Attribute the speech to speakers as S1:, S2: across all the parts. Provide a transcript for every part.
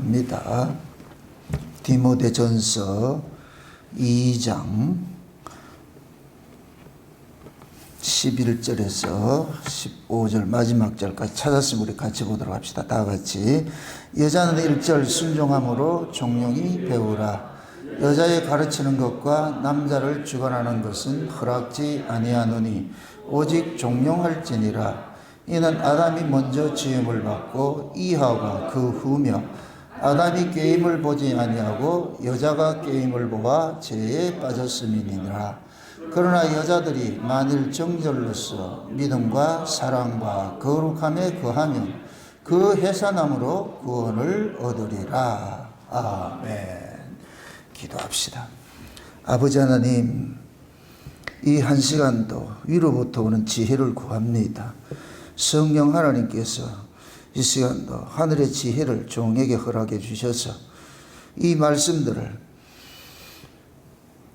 S1: 합니다. 디모데전서 2장 11절에서 15절 마지막 절까지 찾았으면 우리 같이 보도록 합시다. 다 같이. 여자는 1절 순종함으로 종용히 배우라. 여자의 가르치는 것과 남자를 주관하는 것은 허락지 아니하노니 오직 종용할지니라. 이는 아담이 먼저 지음을 받고 이하가 그 후며 아담이 꾀임을 보지 아니하고 여자가 꾀임을 보아 죄에 빠졌음이니라. 그러나 여자들이 만일 정절로서 믿음과 사랑과 거룩함에 거하면 그 해산함으로 구원을 얻으리라. 아멘. 기도합시다. 아버지 하나님, 이 한 시간도 위로부터 오는 지혜를 구합니다. 성령 하나님께서 이 시간도 하늘의 지혜를 종에게 허락해 주셔서 이 말씀들을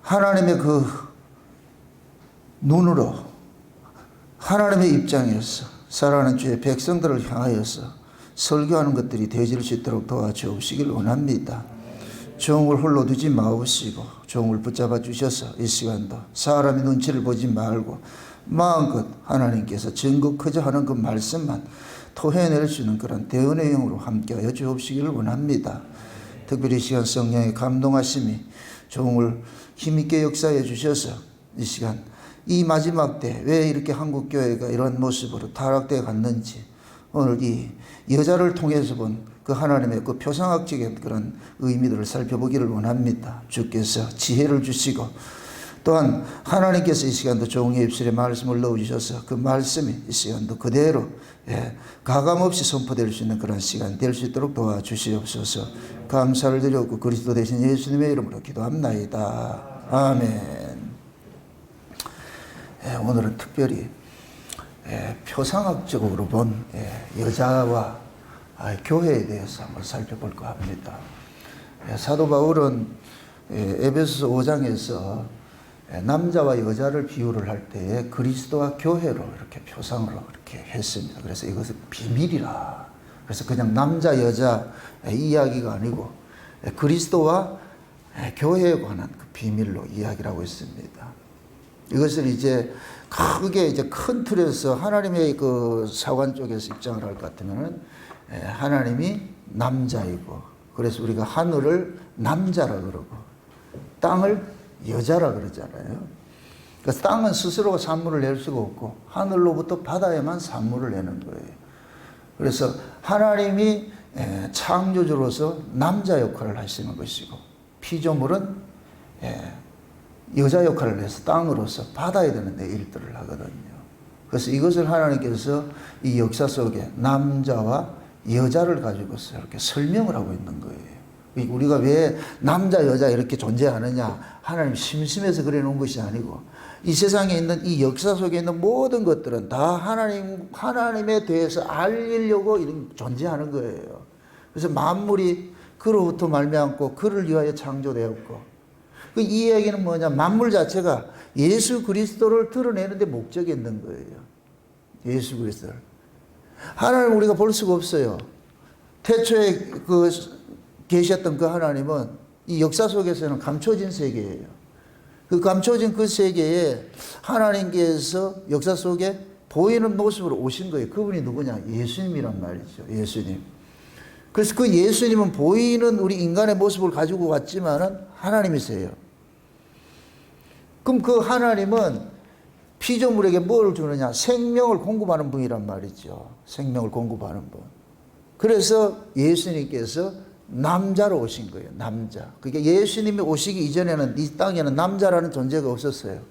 S1: 하나님의 그 눈으로 하나님의 입장에서 살아가는 주의 백성들을 향하여서 설교하는 것들이 되어질 수 있도록 도와주시길 원합니다. 종을 홀로 두지 마옵시고 종을 붙잡아 주셔서 이 시간도 사람의 눈치를 보지 말고 마음껏 하나님께서 증거커져 하는 그 말씀만 토해낼 수 있는 그런 대언의 영으로 함께하여 주옵시기를 원합니다. 특별히 이 시간 성령의 감동하심이 종을 힘있게 역사해 주셔서 이 시간 이 마지막 때 왜 이렇게 한국교회가 이런 모습으로 타락되어 갔는지 오늘 이 여자를 통해서 본 그 하나님의 그 표상학적인 그런 의미들을 살펴보기를 원합니다. 주께서 지혜를 주시고 또한 하나님께서 이 시간도 종의 입술에 말씀을 넣어주셔서 그 말씀이 이 시간도 그대로 가감없이 선포될 수 있는 그런 시간 될 수 있도록 도와주시옵소서. 감사를 드렸고 그리스도 대신 예수님의 이름으로 기도합나이다. 아멘. 오늘은 특별히 표상학적으로 본 여자와 교회에 대해서 한번 살펴볼까 합니다. 사도 바울은 에베소서 5장에서 남자와 여자를 비유를 할 때에 그리스도와 교회로 이렇게 표상으로 이렇게 했습니다. 그래서 이것은 비밀이라. 그래서 그냥 남자 여자 이야기가 아니고 그리스도와 교회에 관한 그 비밀로 이야기를 하고 있습니다. 이것을 이제 크게 이제 큰 틀에서 하나님의 그 사관 쪽에서 입장을 할 것 같으면은 하나님이 남자이고 그래서 우리가 하늘을 남자라 그러고 땅을 여자라 그러잖아요. 그래서 땅은 스스로 산물을 낼 수가 없고 하늘로부터 바다에만 산물을 내는 거예요. 그래서 하나님이 창조주로서 남자 역할을 하시는 것이고 피조물은 여자 역할을 해서 땅으로서 바다에 되는 데 일들을 하거든요. 그래서 이것을 하나님께서 이 역사 속에 남자와 여자를 가지고서 이렇게 설명을 하고 있는 거예요. 우리가 왜 남자 여자 이렇게 존재하느냐 하나님 심심해서 그래 놓은 것이 아니고 이 세상에 있는 이 역사 속에 있는 모든 것들은 다 하나님에 대해서 알리려고 존재하는 거예요. 그래서 만물이 그로부터 말미암고 그를 위하여 창조되었고 이 얘기는 뭐냐 만물 자체가 예수 그리스도를 드러내는 데 목적이 있는 거예요. 예수 그리스도를 하나님 우리가 볼 수가 없어요. 태초에 계셨던 그 하나님은 이 역사 속에서는 감춰진 세계예요. 그 감춰진 그 세계에 하나님께서 역사 속에 보이는 모습으로 오신 거예요. 그분이 누구냐? 예수님이란 말이죠. 예수님. 그래서 그 예수님은 보이는 우리 인간의 모습을 가지고 왔지만은 하나님이세요. 그럼 그 하나님은 피조물에게 뭘 주느냐? 생명을 공급하는 분이란 말이죠. 생명을 공급하는 분. 그래서 예수님께서 남자로 오신 거예요. 남자. 그러니까 예수님이 오시기 이전에는 이 땅에는 남자라는 존재가 없었어요.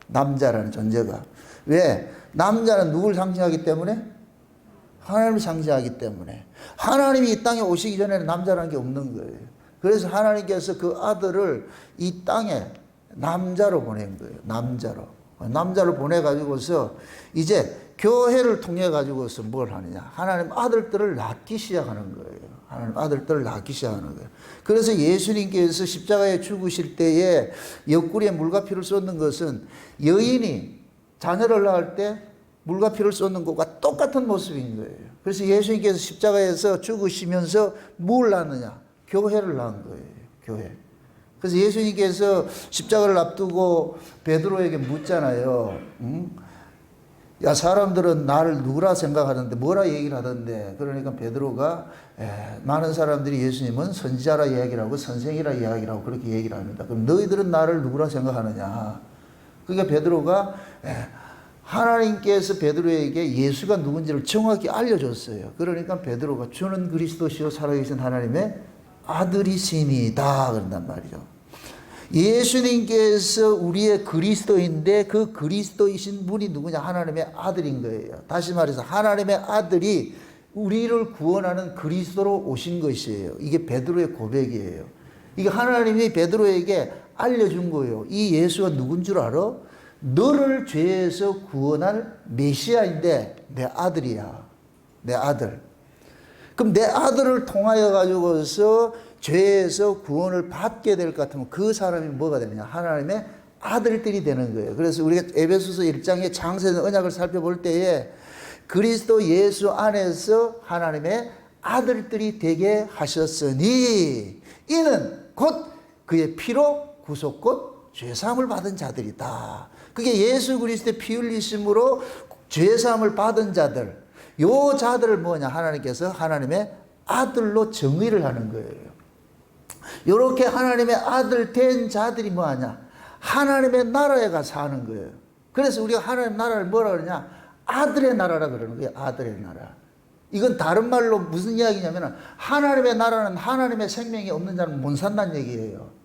S1: 남자라는 존재가. 왜? 남자는 누굴 상징하기 때문에? 하나님을 상징하기 때문에. 하나님이 이 땅에 오시기 전에는 남자라는 게 없는 거예요. 그래서 하나님께서 그 아들을 이 땅에 남자로 보낸 거예요. 남자로 보내가지고서 이제 교회를 통해가지고서 뭘 하느냐. 하나님 아들들을 낳기 시작하는 거예요. 하나님 아들들을 낳기 시작하는 거예요. 그래서 예수님께서 십자가에 죽으실 때에 옆구리에 물과 피를 쏟는 것은 여인이 자녀를 낳을 때 물과 피를 쏟는 것과 똑같은 모습인 거예요. 그래서 예수님께서 십자가에서 죽으시면서 뭘 낳느냐. 교회를 낳은 거예요. 교회. 그래서 예수님께서 십자가를 앞두고 베드로에게 묻잖아요. 응? 야, 사람들은 나를 누구라 생각하던데 뭐라 얘기를 하던데. 그러니까 베드로가 많은 사람들이 예수님은 선지자라 이야기를 하고 선생이라 이야기를 하고 그렇게 얘기를 합니다. 그럼 너희들은 나를 누구라 생각하느냐. 그러니까 베드로가 하나님께서 베드로에게 예수가 누군지를 정확히 알려줬어요. 그러니까 베드로가 주는 그리스도시요 살아계신 하나님의 아들이시니다 그런단 말이죠. 예수님께서 우리의 그리스도인데 그 그리스도이신 분이 누구냐? 하나님의 아들인 거예요. 다시 말해서 하나님의 아들이 우리를 구원하는 그리스도로 오신 것이에요. 이게 베드로의 고백이에요. 이게 하나님이 베드로에게 알려준 거예요. 이 예수가 누군 줄 알아? 너를 죄에서 구원할 메시아인데 내 아들이야. 내 아들. 그럼 내 아들을 통하여 가지고서 죄에서 구원을 받게 될 것 같으면 그 사람이 뭐가 되느냐? 하나님의 아들들이 되는 거예요. 그래서 우리가 에베소서 1장의 창세전 언약을 살펴볼 때에 그리스도 예수 안에서 하나님의 아들들이 되게 하셨으니 이는 곧 그의 피로 구속 곧 죄사함을 받은 자들이다. 그게 예수 그리스도의 피 흘리심으로 죄사함을 받은 자들. 요 자들을 뭐냐? 하나님께서 하나님의 아들로 정의를 하는 거예요. 이렇게 하나님의 아들 된 자들이 뭐하냐? 하나님의 나라에 가서 사는 거예요. 그래서 우리가 하나님 나라를 뭐라 그러냐? 아들의 나라라 그러는 거예요. 아들의 나라. 이건 다른 말로 무슨 이야기냐면 하나님의 나라는 하나님의 생명이 없는 자는 못 산다는 얘기예요.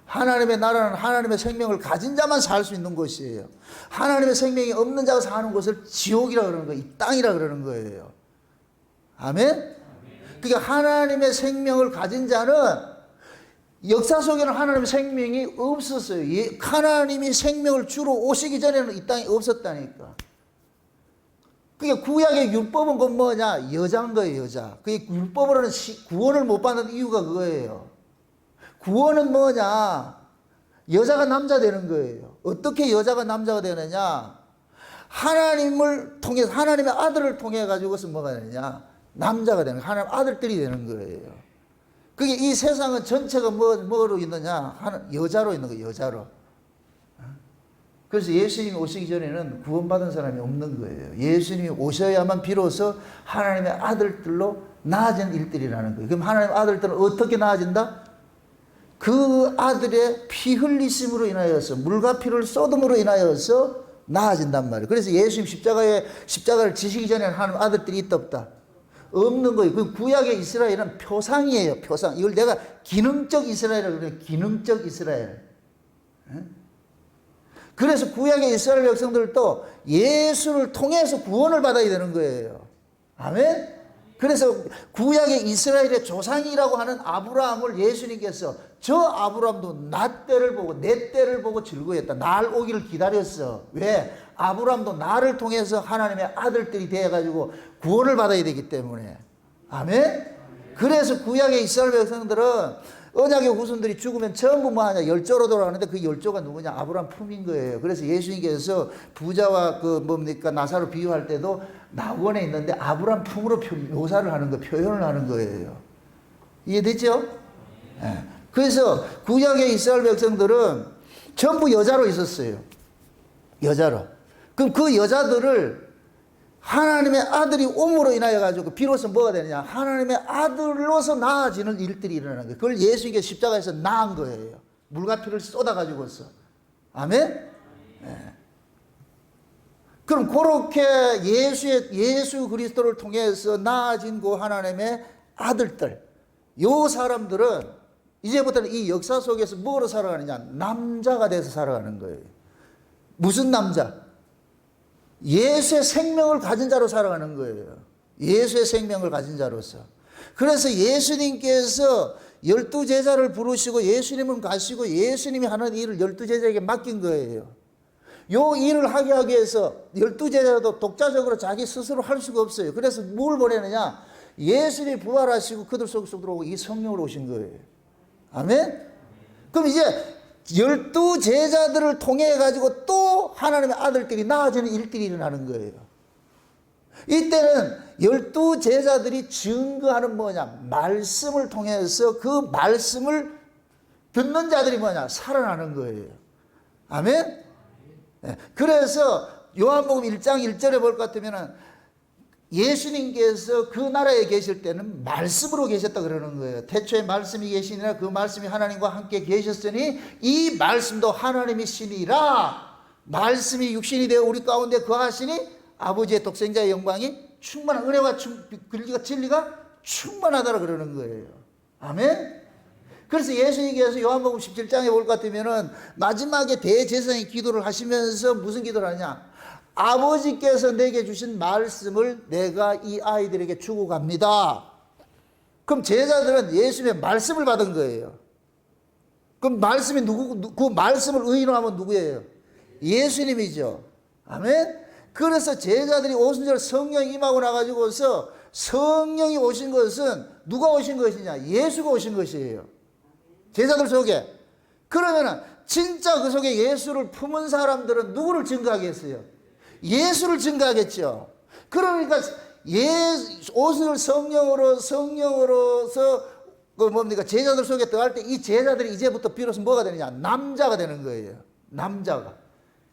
S1: 하나님의 나라는 하나님의 생명을 가진 자만 살 수 있는 곳이에요. 하나님의 생명이 없는 자가 사는 곳을 지옥이라 그러는 거예요. 이 땅이라 그러는 거예요. 아멘? 그러니까 하나님의 생명을 가진 자는 역사 속에는 하나님의 생명이 없었어요. 하나님이 생명을 주러 오시기 전에는 이 땅에 없었다니까. 그게 구약의 율법은 그 뭐냐? 여자인 거예요, 여자. 그게 율법으로는 구원을 못 받는 이유가 그거예요. 구원은 뭐냐? 여자가 남자 되는 거예요. 어떻게 여자가 남자가 되느냐? 하나님을 통해서, 하나님의 아들을 통해 가지고서 뭐가 되느냐? 남자가 되는 거예요. 하나님 아들들이 되는 거예요. 그게 이 세상은 전체가 뭐로 있느냐? 여자로 있는 거예요, 여자로. 그래서 예수님이 오시기 전에는 구원받은 사람이 없는 거예요. 예수님이 오셔야만 비로소 하나님의 아들들로 나아지는 일들이라는 거예요. 그럼 하나님의 아들들은 어떻게 나아진다? 그 아들의 피 흘리심으로 인하여서, 물과 피를 쏟음으로 인하여서 나아진단 말이에요. 그래서 예수님 십자가를 지시기 전에는 하나님 아들들이 있다 없다? 없는 거예요. 그 구약의 이스라엘은 표상이에요. 표상. 이걸 내가 기능적 이스라엘이라고 그래요. 기능적 이스라엘. 그래서 구약의 이스라엘 백성들도 예수를 통해서 구원을 받아야 되는 거예요. 아멘? 그래서 구약의 이스라엘의 조상이라고 하는 아브라함을 예수님께서 저 아브라함도 나 때를 보고 내 때를 보고 즐거워했다. 날 오기를 기다렸어. 왜? 아브라함도 나를 통해서 하나님의 아들들이 되어가지고 구원을 받아야 되기 때문에. 아멘? 그래서 구약의 이스라엘 백성들은 언약의 후손들이 죽으면 전부 뭐하냐? 열조로 돌아가는데 그 열조가 누구냐? 아브라함 품인 거예요. 그래서 예수님께서 부자와 나사로 비유할 때도 낙원에 있는데 아브라함 품으로 묘사를 하는 거, 표현을 하는 거예요. 이해됐죠? 네. 그래서 구약의 이스라엘 백성들은 전부 여자로 있었어요. 여자로. 그럼 그 여자들을 하나님의 아들이 옴으로 인하여 가지고 비로소 뭐가 되느냐? 하나님의 아들로서 나아지는 일들이 일어나는 거예요. 그걸 예수님께 십자가에서 낳은 거예요. 물과 피를 쏟아가지고서. 아멘? 네. 그럼 그렇게 예수 그리스도를 통해서 나아진 그 하나님의 아들들, 요 사람들은 이제부터는 이 역사 속에서 뭐로 살아가느냐? 남자가 돼서 살아가는 거예요. 무슨 남자? 예수의 생명을 가진 자로 살아가는 거예요. 예수의 생명을 가진 자로서. 그래서 예수님께서 12제자를 부르시고 예수님은 가시고 예수님이 하는 일을 12제자에게 맡긴 거예요. 요 일을 하기 위해서 12제자도 독자적으로 자기 스스로 할 수가 없어요. 그래서 뭘 보내느냐? 예수님이 부활하시고 그들 속으로 들어오고 이 성령으로 오신 거예요. 아멘? 그럼 이제 12제자들을 통해 가지고 또 하나님의 아들들이 나아지는 일들이 일어나는 거예요. 이때는 12 제자들이 증거하는 뭐냐? 말씀을 통해서 그 말씀을 듣는 자들이 뭐냐? 살아나는 거예요. 아멘? 네. 그래서 요한복음 1장 1절에 볼 것 같으면 예수님께서 그 나라에 계실 때는 말씀으로 계셨다 그러는 거예요. 태초에 말씀이 계시니라 그 말씀이 하나님과 함께 계셨으니 이 말씀도 하나님이시니라. 말씀이 육신이 되어 우리 가운데 거하시니 아버지의 독생자의 영광이 충만한 은혜와 진리가 충만하다라 그러는 거예요. 아멘? 그래서 예수님께서 요한복음 17장에 볼 것 같으면 마지막에 대제사장이 기도를 하시면서 무슨 기도를 하냐? 아버지께서 내게 주신 말씀을 내가 이 아이들에게 주고 갑니다. 그럼 제자들은 예수님의 말씀을 받은 거예요. 그럼 말씀이 그 말씀을 의인하면 누구예요? 예수님이죠. 아멘? 그래서 제자들이 오순절 성령이 임하고 나가지고서 성령이 오신 것은 누가 오신 것이냐? 예수가 오신 것이에요. 제자들 속에. 그러면은 진짜 그 속에 예수를 품은 사람들은 누구를 증거하겠어요? 예수를 증거하겠죠. 그러니까 오순절 성령으로서 그 뭡니까? 제자들 속에 들어갈 때 이 제자들이 이제부터 비로소 뭐가 되느냐? 남자가 되는 거예요. 남자가.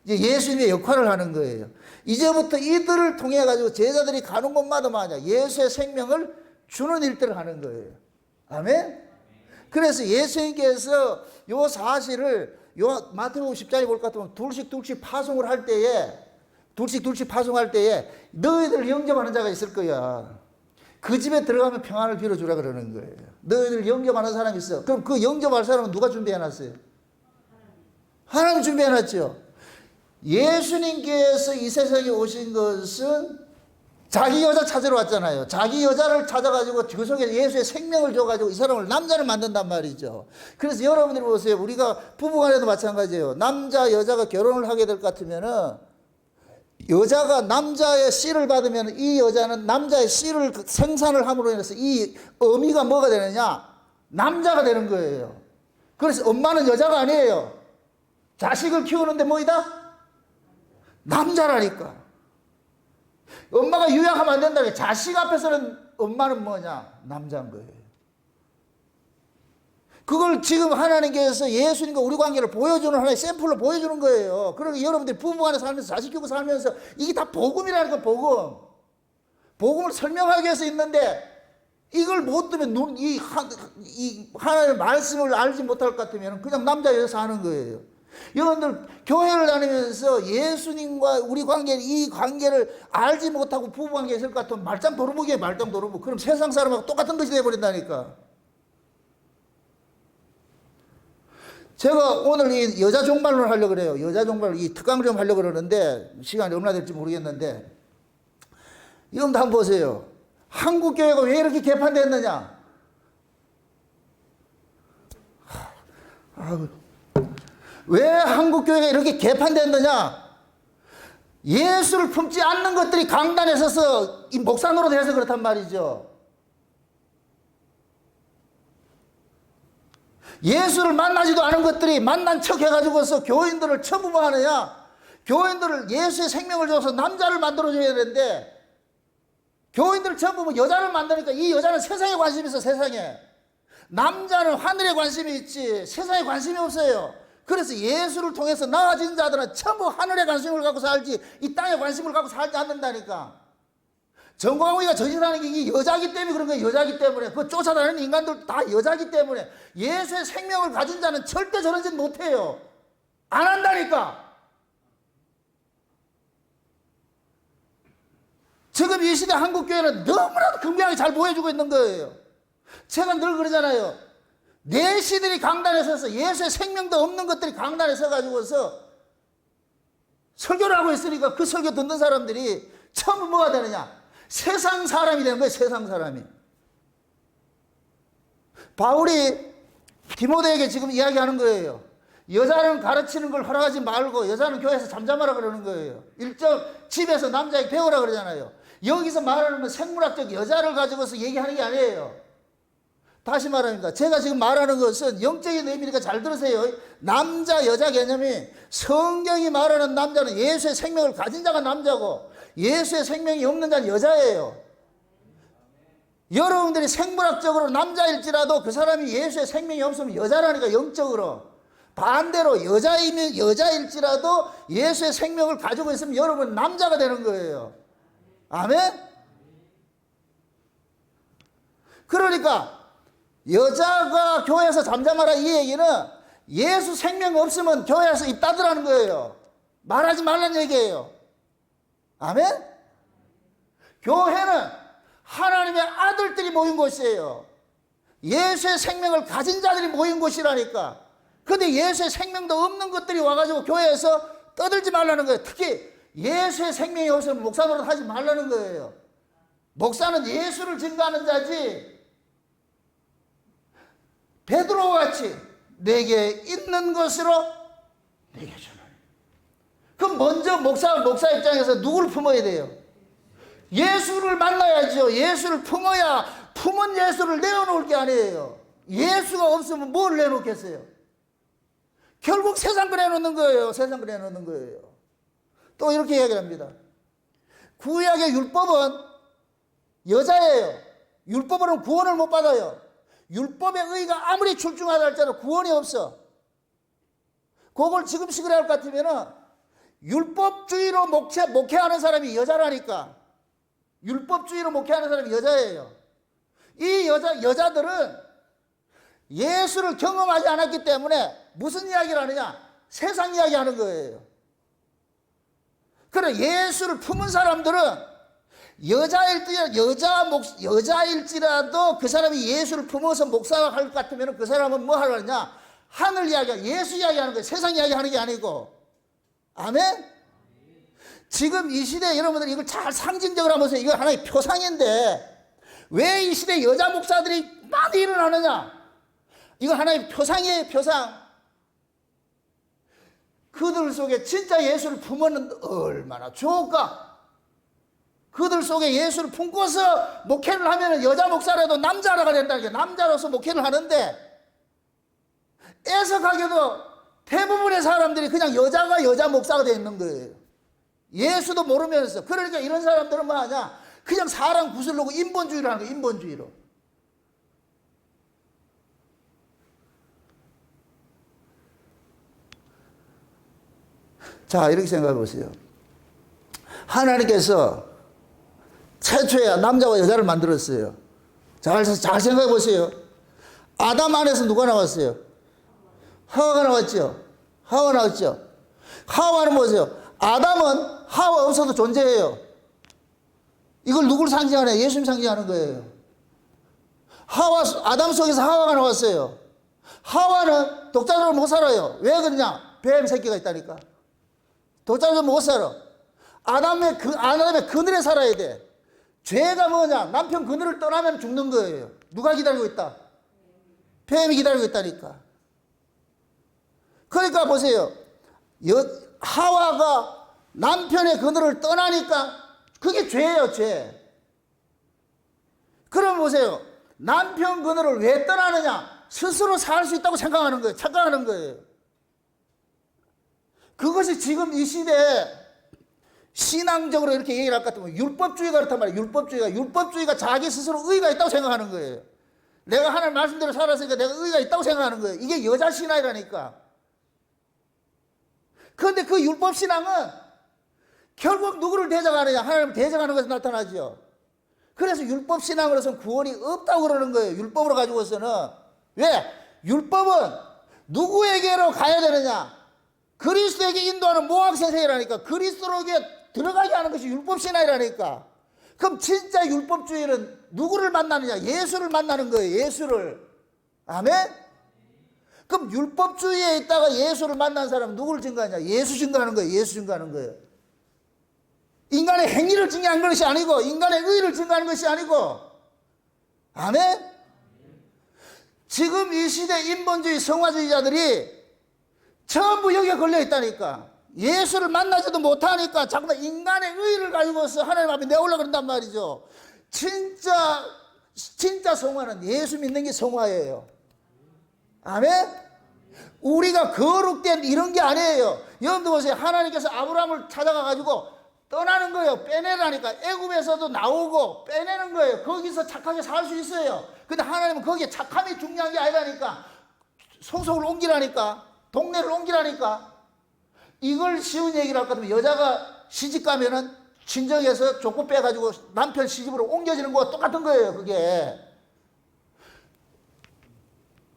S1: 이제 예수님의 역할을 하는 거예요. 이제부터 이들을 통해 가지고 제자들이 가는 곳마다 뭐냐? 예수의 생명을 주는 일들을 하는 거예요. 아멘? 그래서 예수님께서 요 사실을 요 마태복음 10장에 볼 것 같으면 둘씩 파송을 할 때에 너희들 영접하는 자가 있을 거야. 그 집에 들어가면 평안을 빌어주라 그러는 거예요. 너희들 영접하는 사람이 있어. 그럼 그 영접할 사람은 누가 준비해놨어요? 하나님 준비해놨죠. 예수님께서 이 세상에 오신 것은 자기 여자 찾으러 왔잖아요. 자기 여자를 찾아가지고 그 속에 예수의 생명을 줘가지고 이 사람을 남자를 만든단 말이죠. 그래서 여러분들이 보세요. 우리가 부부간에도 마찬가지예요. 남자 여자가 결혼을 하게 될 것 같으면은 여자가 남자의 씨를 받으면 이 여자는 남자의 씨를 생산을 함으로 인해서 이 어미가 뭐가 되느냐? 남자가 되는 거예요. 그래서 엄마는 여자가 아니에요. 자식을 키우는데 뭐이다? 남자라니까. 엄마가 유약하면 안 된다. 자식 앞에서는 엄마는 뭐냐? 남자인 거예요. 그걸 지금 하나님께서 예수님과 우리 관계를 보여주는 하나의 샘플로 보여주는 거예요. 그러니까 여러분들이 부부간에 살면서 자식 키우고 살면서 이게 다 복음이라니까, 복음. 복음을 설명하기 위해서 있는데 이걸 못 들으면 이 하나님의 말씀을 알지 못할 것 같으면 그냥 남자 여자 사는 거예요. 여러분들 교회를 다니면서 예수님과 우리 관계, 이 관계를 알지 못하고 부부관계에 있을 것 같으면 말짱 도루묵이에요. 말짱 도루묵. 그럼 세상 사람하고 똑같은 것이 되어버린다니까. 제가 오늘 이 여자 종말론을 하려고 그래요. 여자 종말, 이 특강을 좀 하려고 그러는데 시간이 얼마나 될지 모르겠는데 여러분들 한번 보세요. 한국 교회가 왜 이렇게 개판됐느냐? 왜 한국 교회가 이렇게 개판됐느냐? 예수를 품지 않는 것들이 강단에 서서 이 목사 노릇해서 그렇단 말이죠. 예수를 만나지도 않은 것들이 만난 척 해가지고서 교인들을 전부 뭐 하느냐? 교인들을 예수의 생명을 줘서 남자를 만들어줘야 되는데 교인들을 전부 뭐 여자를 만드니까 이 여자는 세상에 관심이 있어. 세상에. 남자는 하늘에 관심이 있지 세상에 관심이 없어요. 그래서 예수를 통해서 나아진 자들은 전부 하늘에 관심을 갖고 살지 이 땅에 관심을 갖고 살지 않는다니까. 정광훈이가 저질하는 게 이 여자기 때문에 그런 거예요. 여자기 때문에. 그 쫓아다니는 인간들 다 여자기 때문에. 예수의 생명을 가진 자는 절대 저런 짓 못해요. 안 한다니까. 지금 이 시대 한국교회는 너무나도 금강하게 잘 보여주고 있는 거예요. 제가 늘 그러잖아요. 내시들이 강단에 서서 예수의 생명도 없는 것들이 강단에 서가지고서 설교를 하고 있으니까 그 설교 듣는 사람들이 처음 뭐가 되느냐? 세상 사람이 되는 거예요. 세상 사람이. 바울이 디모데에게 지금 이야기하는 거예요. 여자는 가르치는 걸 허락하지 말고 여자는 교회에서 잠잠하라 그러는 거예요. 일정 집에서 남자에게 배우라 그러잖아요. 여기서 말하는 건 생물학적 여자를 가지고서 얘기하는 게 아니에요. 다시 말합니다. 제가 지금 말하는 것은 영적인 의미니까 잘 들으세요. 남자 여자 개념이 성경이 말하는 남자는 예수의 생명을 가진 자가 남자고 예수의 생명이 없는 자는 여자예요. 여러분들이 생물학적으로 남자일지라도 그 사람이 예수의 생명이 없으면 여자라니까, 영적으로. 반대로 여자일지라도 예수의 생명을 가지고 있으면 여러분 남자가 되는 거예요. 아멘? 그러니까 여자가 교회에서 잠잠하라 이 얘기는 예수 생명 없으면 교회에서 입 닫으라는 거예요. 말하지 말라는 얘기예요. 아멘? 교회는 하나님의 아들들이 모인 곳이에요. 예수의 생명을 가진 자들이 모인 곳이라니까. 근데 예수의 생명도 없는 것들이 와가지고 교회에서 떠들지 말라는 거예요. 특히 예수의 생명이 없으면 목사 노릇 하지 말라는 거예요. 목사는 예수를 증거하는 자지, 베드로와 같이 내게 있는 것으로 내게 주는. 그럼 먼저 목사 입장에서 누구를 품어야 돼요? 예수를 만나야죠. 예수를 품어야, 품은 예수를 내어놓을 게 아니에요. 예수가 없으면 뭘 내놓겠어요? 결국 세상 거 내놓는 거예요. 세상 거 내놓는 거예요. 또 이렇게 이야기를 합니다. 구약의 율법은 여자예요. 율법으로는 구원을 못 받아요. 율법의 의가 아무리 출중하다 할지라도 구원이 없어. 그걸 지금 식으로 할 것 같으면은 율법주의로 목회하는 사람이 여자라니까. 율법주의로 목회하는 사람이 여자예요. 이 여자들은 예수를 경험하지 않았기 때문에 무슨 이야기를 하느냐? 세상 이야기 하는 거예요. 그래, 예수를 품은 사람들은 여자일지라도 그 사람이 예수를 품어서 목사가 할 것 같으면 그 사람은 뭐 하느냐? 하늘 이야기, 예수 이야기 하는 거예요. 세상 이야기 하는 게 아니고. 아멘? 지금 이 시대에 여러분들 이걸 잘 상징적으로 하면서 이거 하나의 표상인데 왜 이 시대에 여자 목사들이 많이 일어나느냐? 이거 하나의 표상이에요, 표상. 그들 속에 진짜 예수를 품으면 얼마나 좋을까? 그들 속에 예수를 품고서 목회를 하면 여자 목사라도 남자가 된다는 게, 남자로서 목회를 하는데 애석하게도 대부분의 사람들이 그냥 여자가 여자 목사가 되어 있는 거예요. 예수도 모르면서. 그러니까 이런 사람들은 뭐 하냐? 그냥 사람 구슬르고 인본주의를 하는 거예요, 인본주의로. 자, 이렇게 생각해 보세요. 하나님께서 최초에 남자와 여자를 만들었어요. 잘 생각해 보세요. 아담 안에서 누가 나왔어요? 하와가 나왔죠. 하와 나왔죠. 하와는 뭐세요? 아담은 하와 없어도 존재해요. 이걸 누굴 상징하냐? 예수님 상징하는 거예요. 아담 속에서 하와가 나왔어요. 하와는 독자적으로 못 살아요. 왜 그러냐? 뱀 새끼가 있다니까. 독자적으로 못 살아. 아담의 그늘에 살아야 돼. 죄가 뭐냐? 남편 그늘을 떠나면 죽는 거예요. 누가 기다리고 있다? 뱀이 기다리고 있다니까. 그러니까 보세요. 하와가 남편의 그늘을 떠나니까 그게 죄예요, 죄. 그럼 보세요. 남편 그늘을 왜 떠나느냐? 스스로 살 수 있다고 생각하는 거예요. 착각하는 거예요. 그것이 지금 이 시대에 신앙적으로 이렇게 얘기를 할 것 같으면 율법주의가 그렇단 말이에요. 율법주의가 자기 스스로 의가 있다고 생각하는 거예요. 내가 하나님 말씀대로 살았으니까 내가 의가 있다고 생각하는 거예요. 이게 여자 신앙이라니까. 그런데 그 율법 신앙은 결국 누구를 대적하느냐? 하나님을 대적하는 것에 나타나죠. 그래서 율법 신앙으로서는 구원이 없다고 그러는 거예요. 율법으로 가지고서는. 왜? 율법은 누구에게로 가야 되느냐? 그리스도에게 인도하는 모학세상이라니까. 그리스도에게 들어가게 하는 것이 율법신앙이라니까. 그럼 진짜 율법주의는 누구를 만나느냐? 예수를 만나는 거예요. 예수를. 아멘? 그럼 율법주의에 있다가 예수를 만난 사람은 누구를 증거하냐? 예수 증거하는 거예요. 예수 증거하는 거예요. 인간의 행위를 증거하는 것이 아니고, 인간의 의를 증거하는 것이 아니고. 아멘? 지금 이 시대 인본주의 성화주의자들이 전부 여기에 걸려 있다니까. 예수를 만나지도 못하니까 자꾸만 인간의 의를 가지고서 하나님 앞에 내오려고 그런단 말이죠. 진짜 성화는 예수 믿는 게 성화예요. 아멘? 우리가 거룩된 이런 게 아니에요. 여러분들 보세요. 하나님께서 아브라함을 찾아가가지고 떠나는 거예요. 빼내라니까. 애굽에서도 나오고 빼내는 거예요. 거기서 착하게 살 수 있어요. 근데 하나님은 거기에 착함이 중요한 게 아니라니까. 소속을 옮기라니까. 동네를 옮기라니까. 이걸 쉬운 얘기를 할 것 같으면 여자가 시집 가면은 친정에서 족보 빼가지고 남편 시집으로 옮겨지는 거와 똑같은 거예요. 그게.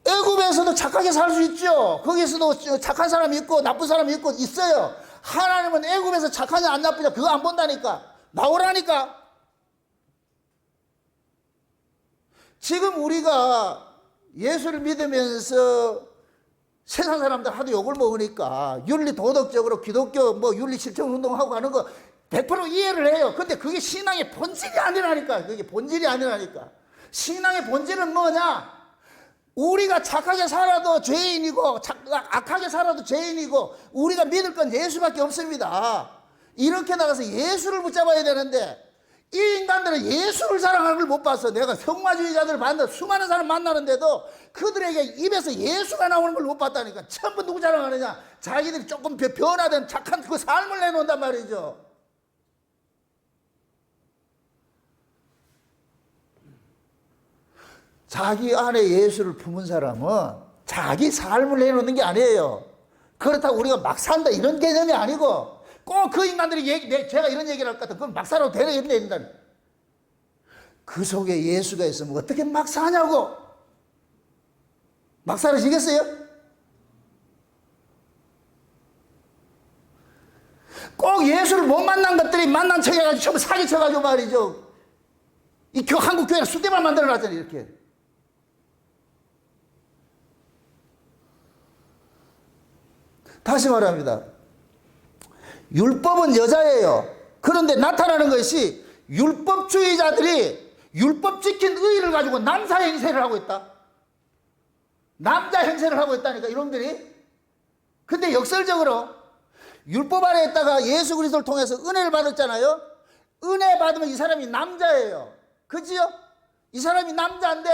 S1: 애굽에서도 착하게 살 수 있죠. 거기서도 착한 사람이 있고 나쁜 사람이 있고 있어요. 하나님은 애굽에서 착하냐 안 나쁘냐 그거 안 본다니까. 나오라니까. 지금 우리가 예수를 믿으면서 세상 사람들 하도 욕을 먹으니까 윤리 도덕적으로 기독교 뭐 윤리 실천 운동하고 하는 거 100% 이해를 해요. 근데 그게 신앙의 본질이 아니라니까. 그게 본질이 아니라니까. 신앙의 본질은 뭐냐? 우리가 착하게 살아도 죄인이고 악하게 살아도 죄인이고 우리가 믿을 건 예수밖에 없습니다. 이렇게 나가서 예수를 붙잡아야 되는데 이 인간들은 예수를 사랑하는 걸 못 봤어. 내가 성화주의자들 봤는데 수많은 사람 만나는데도 그들에게 입에서 예수가 나오는 걸 못 봤다니까. 전부 누구 자랑하느냐? 자기들이 조금 변화된 착한 그 삶을 내놓는단 말이죠. 자기 안에 예수를 품은 사람은 자기 삶을 내놓는 게 아니에요. 그렇다고 우리가 막 산다 이런 개념이 아니고 꼭 그 인간들이 제가 이런 얘기를 할 것 같아. 그건 막 살아도 된다. 그 속에 예수가 있으면 어떻게 막 사냐고. 막 살아지겠어요? 꼭 예수를 못 만난 것들이 만난 척 해가지고 전부 사기쳐가지고 말이죠. 이 한국 교회는 수대만 만들어놨잖아요. 이렇게. 다시 말합니다. 율법은 여자예요. 그런데 나타나는 것이 율법주의자들이 율법 지킨 의의를 가지고 남사 행세를 하고 있다. 남자 행세를 하고 있다니까 이놈들이. 근데 역설적으로 율법 아래 있다가 예수 그리스도를 통해서 은혜를 받았잖아요. 은혜 받으면 이 사람이 남자예요. 그지요? 이 사람이 남자인데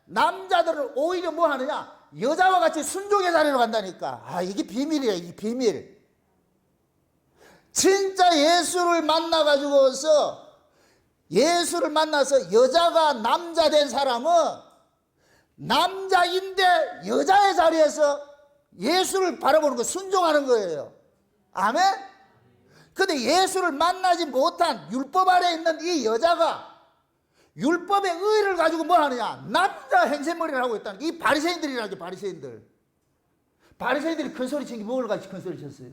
S1: 남자들은 오히려 뭐 하느냐? 여자와 같이 순종의 자리로 간다니까. 아, 이게 비밀이에요. 이게 비밀. 진짜 예수를 만나가지고서 예수를 만나서 여자가 남자 된 사람은 남자인데 여자의 자리에서 예수를 바라보는 거 순종하는 거예요. 아멘? 근데 예수를 만나지 못한 율법 아래 있는 이 여자가 율법의 의의를 가지고 뭐 하느냐? 남자 행세머리를 하고 있다는 이 바리새인들이라는 게 바리새인들. 바리새인들이 큰 소리 친 게 뭘 같이 큰 소리 쳤어요?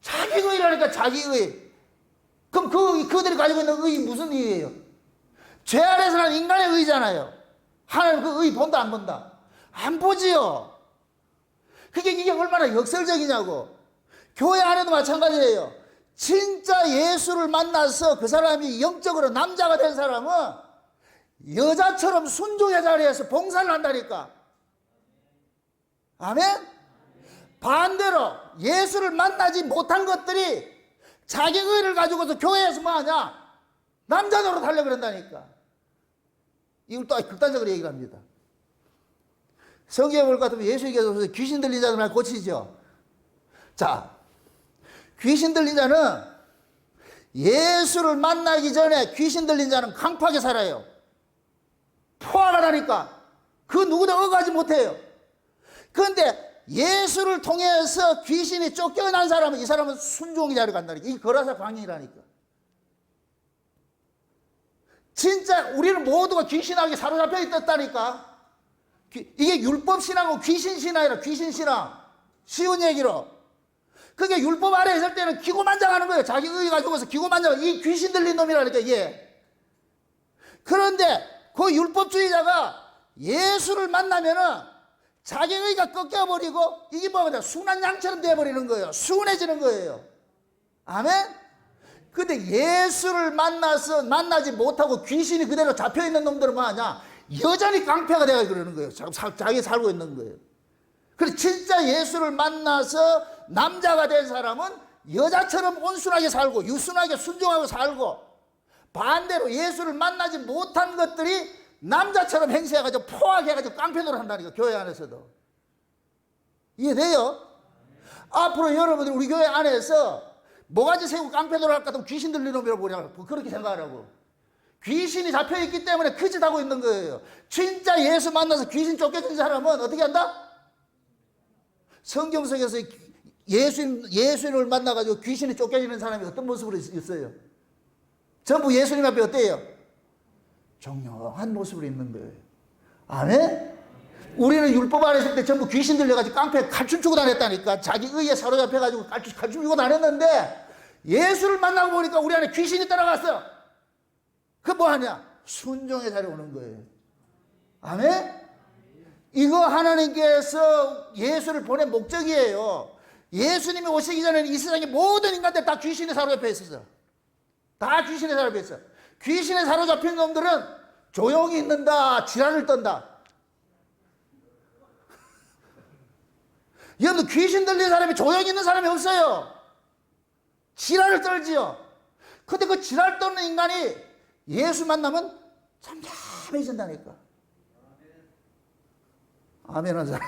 S1: 자기 의의라니까 자기 의의. 그럼 그들이 가지고 있는 의의 무슨 의의예요? 죄 아래서 난 인간의 의의잖아요. 하나님 그 의의 본다 안 본다? 안 보지요. 이게 얼마나 역설적이냐고. 교회 안에도 마찬가지예요. 진짜 예수를 만나서 그 사람이 영적으로 남자가 된 사람은 여자처럼 순종의 자리에서 봉사를 한다니까. 아멘? 반대로 예수를 만나지 못한 것들이 자기 의를 가지고서 교회에서 뭐 하냐? 남자 노릇하려고 그런다니까. 이걸 또 극단적으로 얘기를 합니다. 성경에 볼 것 같으면 예수 얘기해서 귀신 들린 자들 말 고치죠. 자, 귀신 들린 자는 예수를 만나기 전에 귀신 들린 자는 강팍하게 살아요. 포화가 나니까 그 누구도 어가지 못해요. 그런데 예수를 통해서 귀신이 쫓겨난 사람은 이 사람은 순종의 자리로 간다니까. 이게 거라사 광인이라니까. 진짜 우리는 모두가 귀신에게 사로잡혀 있었다니까. 이게 율법신앙하고 귀신신앙이라. 귀신신앙. 쉬운 얘기로. 그게 율법 아래 있을 때는 기고만장하는 거예요. 자기 의의 가지고서 기고만장. 이 귀신 들린 놈이라니까 이게. 그런데 그 율법주의자가 예수를 만나면은 자기 의의가 꺾여버리고 이게 뭐냐? 순한 양처럼 돼버리는 거예요. 순해지는 거예요. 아멘? 근데 예수를 만나지 못하고 귀신이 그대로 잡혀있는 놈들은 뭐하냐? 여전히 깡패가 돼가 그러는 거예요. 자기 살고 있는 거예요. 그래서 진짜 예수를 만나서 남자가 된 사람은 여자처럼 온순하게 살고 유순하게 순종하고 살고, 반대로 예수를 만나지 못한 것들이 남자처럼 행세해가지고 포하게 해가지고 깡패노를 한다니까. 교회 안에서도. 이해돼요? 앞으로 여러분들 우리 교회 안에서 모가지 세우고 깡패 돌아갈 것 같으면 귀신 들린 놈이라고 그렇게 생각하라고. 귀신이 잡혀있기 때문에 그 짓 하고 있는 거예요. 진짜 예수 만나서 귀신 쫓겨진 사람은 어떻게 한다? 성경 속에서 예수님을 만나가지고 귀신이 쫓겨지는 사람이 어떤 모습으로 있어요? 전부 예수님 앞에 어때요? 정령한 모습으로 있는 거예요. 아멘? 우리는 율법 안 했을 때 전부 귀신 들려가지고 깡패 칼춤추고 다녔다니까. 자기 의에 사로잡혀가지고 칼춤추고 다녔는데 예수를 만나고 보니까 우리 안에 귀신이 따라갔어. 그 뭐 하냐? 순종의 자리에 오는 거예요. 아멘? 이거 하나님께서 예수를 보낸 목적이에요. 예수님이 오시기 전에는 이 세상의 모든 인간들 다 귀신에 사로잡혀 있었어. 다 귀신에 사로잡혀 있어. 귀신에 사로잡힌 놈들은 조용히 있는다, 지랄을 떤다. 여러분, 귀신 들린 사람이 조용히 있는 사람이 없어요. 지랄을 떨지요. 근데 그 지랄 떠는 인간이 예수 만나면 잠잠해진다니까. 아멘 한 사람.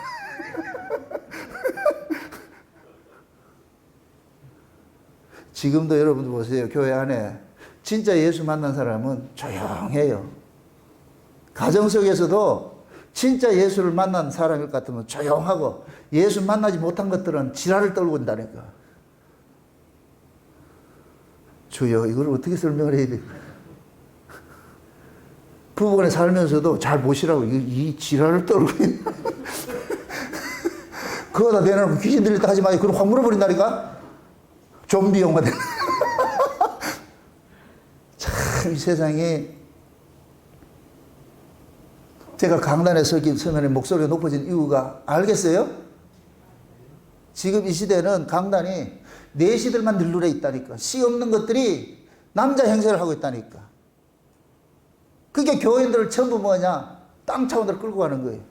S1: 지금도 여러분들 보세요. 교회 안에 진짜 예수 만난 사람은 조용해요. 가정 속에서도 진짜 예수를 만난 사람일 것 같으면 조용하고, 예수 만나지 못한 것들은 지랄을 떨고 온다니까. 주여, 이걸 어떻게 설명을 해야 돼? 부부간에 살면서도 잘 보시라고. 이 지랄을 떨고 있는. 그거다 대놓고 귀신 들렸다 하지 마요. 그럼 확 물어버린다니까? 좀비 영화 돼. 참, 이 세상에. 제가 강단에 서면 목소리가 높아진 이유가 알겠어요? 지금 이 시대는 강단이 내시들만 늘늘해 있다니까. 씨 없는 것들이 남자 행세를 하고 있다니까. 그게 교인들을 전부 뭐냐? 땅 차원으로 끌고 가는 거예요.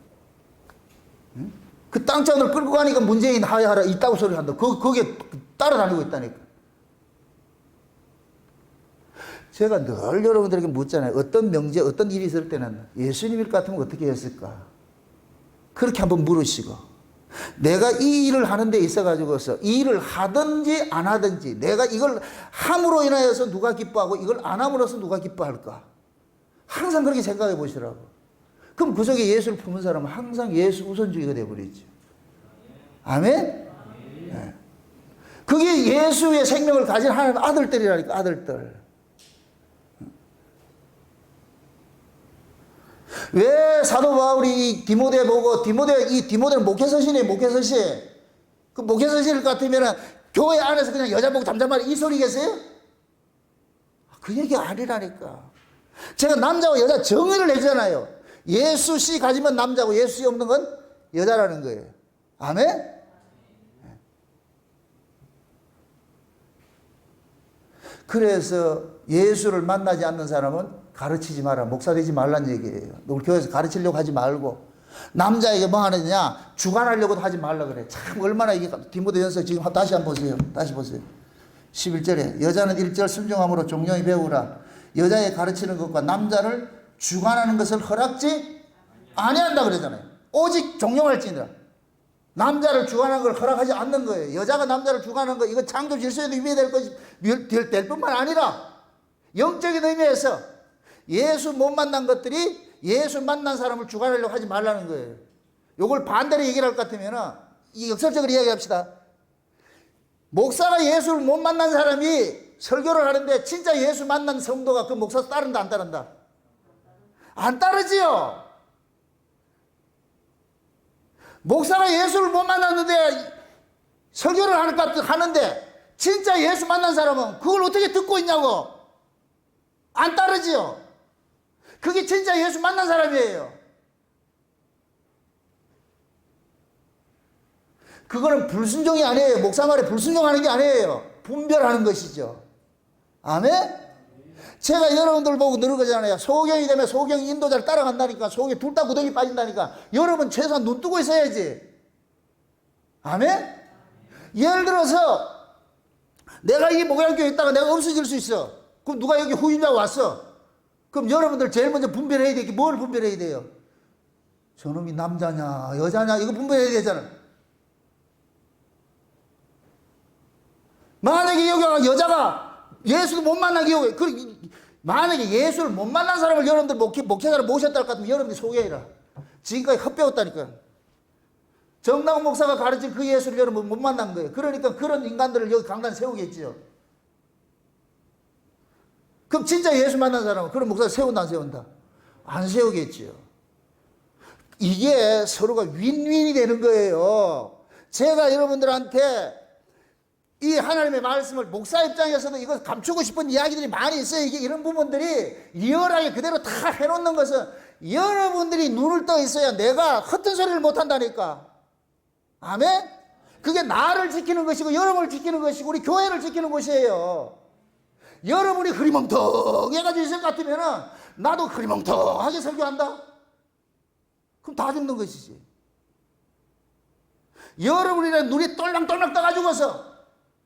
S1: 응? 그 땅 차원으로 끌고 가니까 문재인 하야하라 있다고 소리 한다. 거기에 따라다니고 있다니까. 제가 늘 여러분들에게 묻잖아요. 어떤 명제, 어떤 일이 있을 때는 예수님일 것 같으면 어떻게 했을까? 그렇게 한번 물으시고, 내가 이 일을 하는 데 있어가지고서 이 일을 하든지 안 하든지, 내가 이걸 함으로 인하여서 누가 기뻐하고 이걸 안 함으로써 누가 기뻐할까? 항상 그렇게 생각해 보시라고. 그럼 그 속에 예수를 품은 사람은 항상 예수 우선주의가 되어버리죠. 아멘? 네. 그게 예수의 생명을 가진 하나님 아들들이라니까, 아들들. 왜 사도 바울이 디모데 보고, 디모데는 목회서신이에요, 목회서신. 그 목회서신일 것 같으면 교회 안에서 그냥 여자 보고 잠잠하라 이 소리겠어요? 그 얘기 아니라니까. 제가 남자와 여자 정의를 해주잖아요. 예수 씨 가지면 남자고 예수 씨 없는 건 여자라는 거예요. 아멘? 그래서 예수를 만나지 않는 사람은 가르치지 마라. 목사 되지 말란 얘기예요. 우리 교회에서 가르치려고 하지 말고, 남자에게 뭐 하느냐? 주관하려고도 하지 말라 그래. 참 얼마나 이게, 디모데전서 지금 다시 한번 보세요. 다시 보세요. 11절에 여자는 1절 순종함으로 종용히 배우라. 여자의 가르치는 것과 남자를 주관하는 것을 허락지 아니한다 그러잖아요. 오직 종용할지니라. 남자를 주관하는 걸 허락하지 않는 거예요. 여자가 남자를 주관하는 거, 이거 창조 질서에도 위배될 것이 될 뿐만 아니라 영적인 의미에서 예수 못 만난 것들이 예수 만난 사람을 주관하려고 하지 말라는 거예요. 이걸 반대로 얘기를 할 것 같으면 이 역설적으로 이야기합시다. 목사가 예수를 못 만난 사람이 설교를 하는데 진짜 예수 만난 성도가 그 목사 따른다 안 따른다? 안 따르지요. 목사가 예수를 못 만났는데 설교를 하는데 진짜 예수 만난 사람은 그걸 어떻게 듣고 있냐고. 안 따르지요. 그게 진짜 예수 만난 사람이에요. 그거는 불순종이 아니에요. 목사 말에 불순종하는 게 아니에요. 분별하는 것이죠. 아멘? 제가 여러분들 보고 늘 그러잖아요. 소경이 되면 소경 인도자를 따라간다니까. 소경이 둘 다 구덩이 빠진다니까. 여러분 최소한 눈 뜨고 있어야지. 아멘? 예를 들어서 내가 이 목양교에 있다가 내가 없어질 수 있어. 그럼 누가 여기 후임자가 왔어. 그럼 여러분들 제일 먼저 분별해야 돼. 뭘 분별해야 돼요? 저놈이 남자냐 여자냐 이거 분별해야 되잖아. 만약에 여기 여자가 예수를 못 만나게 만약에 예수를 못 만난 사람을 여러분들 목회자를 모셨다 할 것 같으면 여러분들이 소개해라. 지금까지 헛배웠다니까. 정당 목사가 가르친 그 예수를 여러분 못 만난 거예요. 그러니까 그런 인간들을 여기 강단 세우겠지요. 그럼 진짜 예수 만난 사람은 그런 목사를 세운다 안 세운다? 안 세우겠지요. 이게 서로가 윈윈이 되는 거예요. 제가 여러분들한테 이 하나님의 말씀을 목사 입장에서도 이거 감추고 싶은 이야기들이 많이 있어요. 이게 이런 부분들이 리얼하게 그대로 다 해놓는 것은 여러분들이 눈을 떠 있어야 내가 헛된 소리를 못 한다니까. 아멘? 그게 나를 지키는 것이고 여러분을 지키는 것이고 우리 교회를 지키는 것이에요. 여러분이 흐리멍텅해가지고 있을 것 같으면 나도 흐리멍텅하게 설교한다? 그럼 다 죽는 것이지. 여러분이랑 눈이 똘랑똘랑 떠가지고서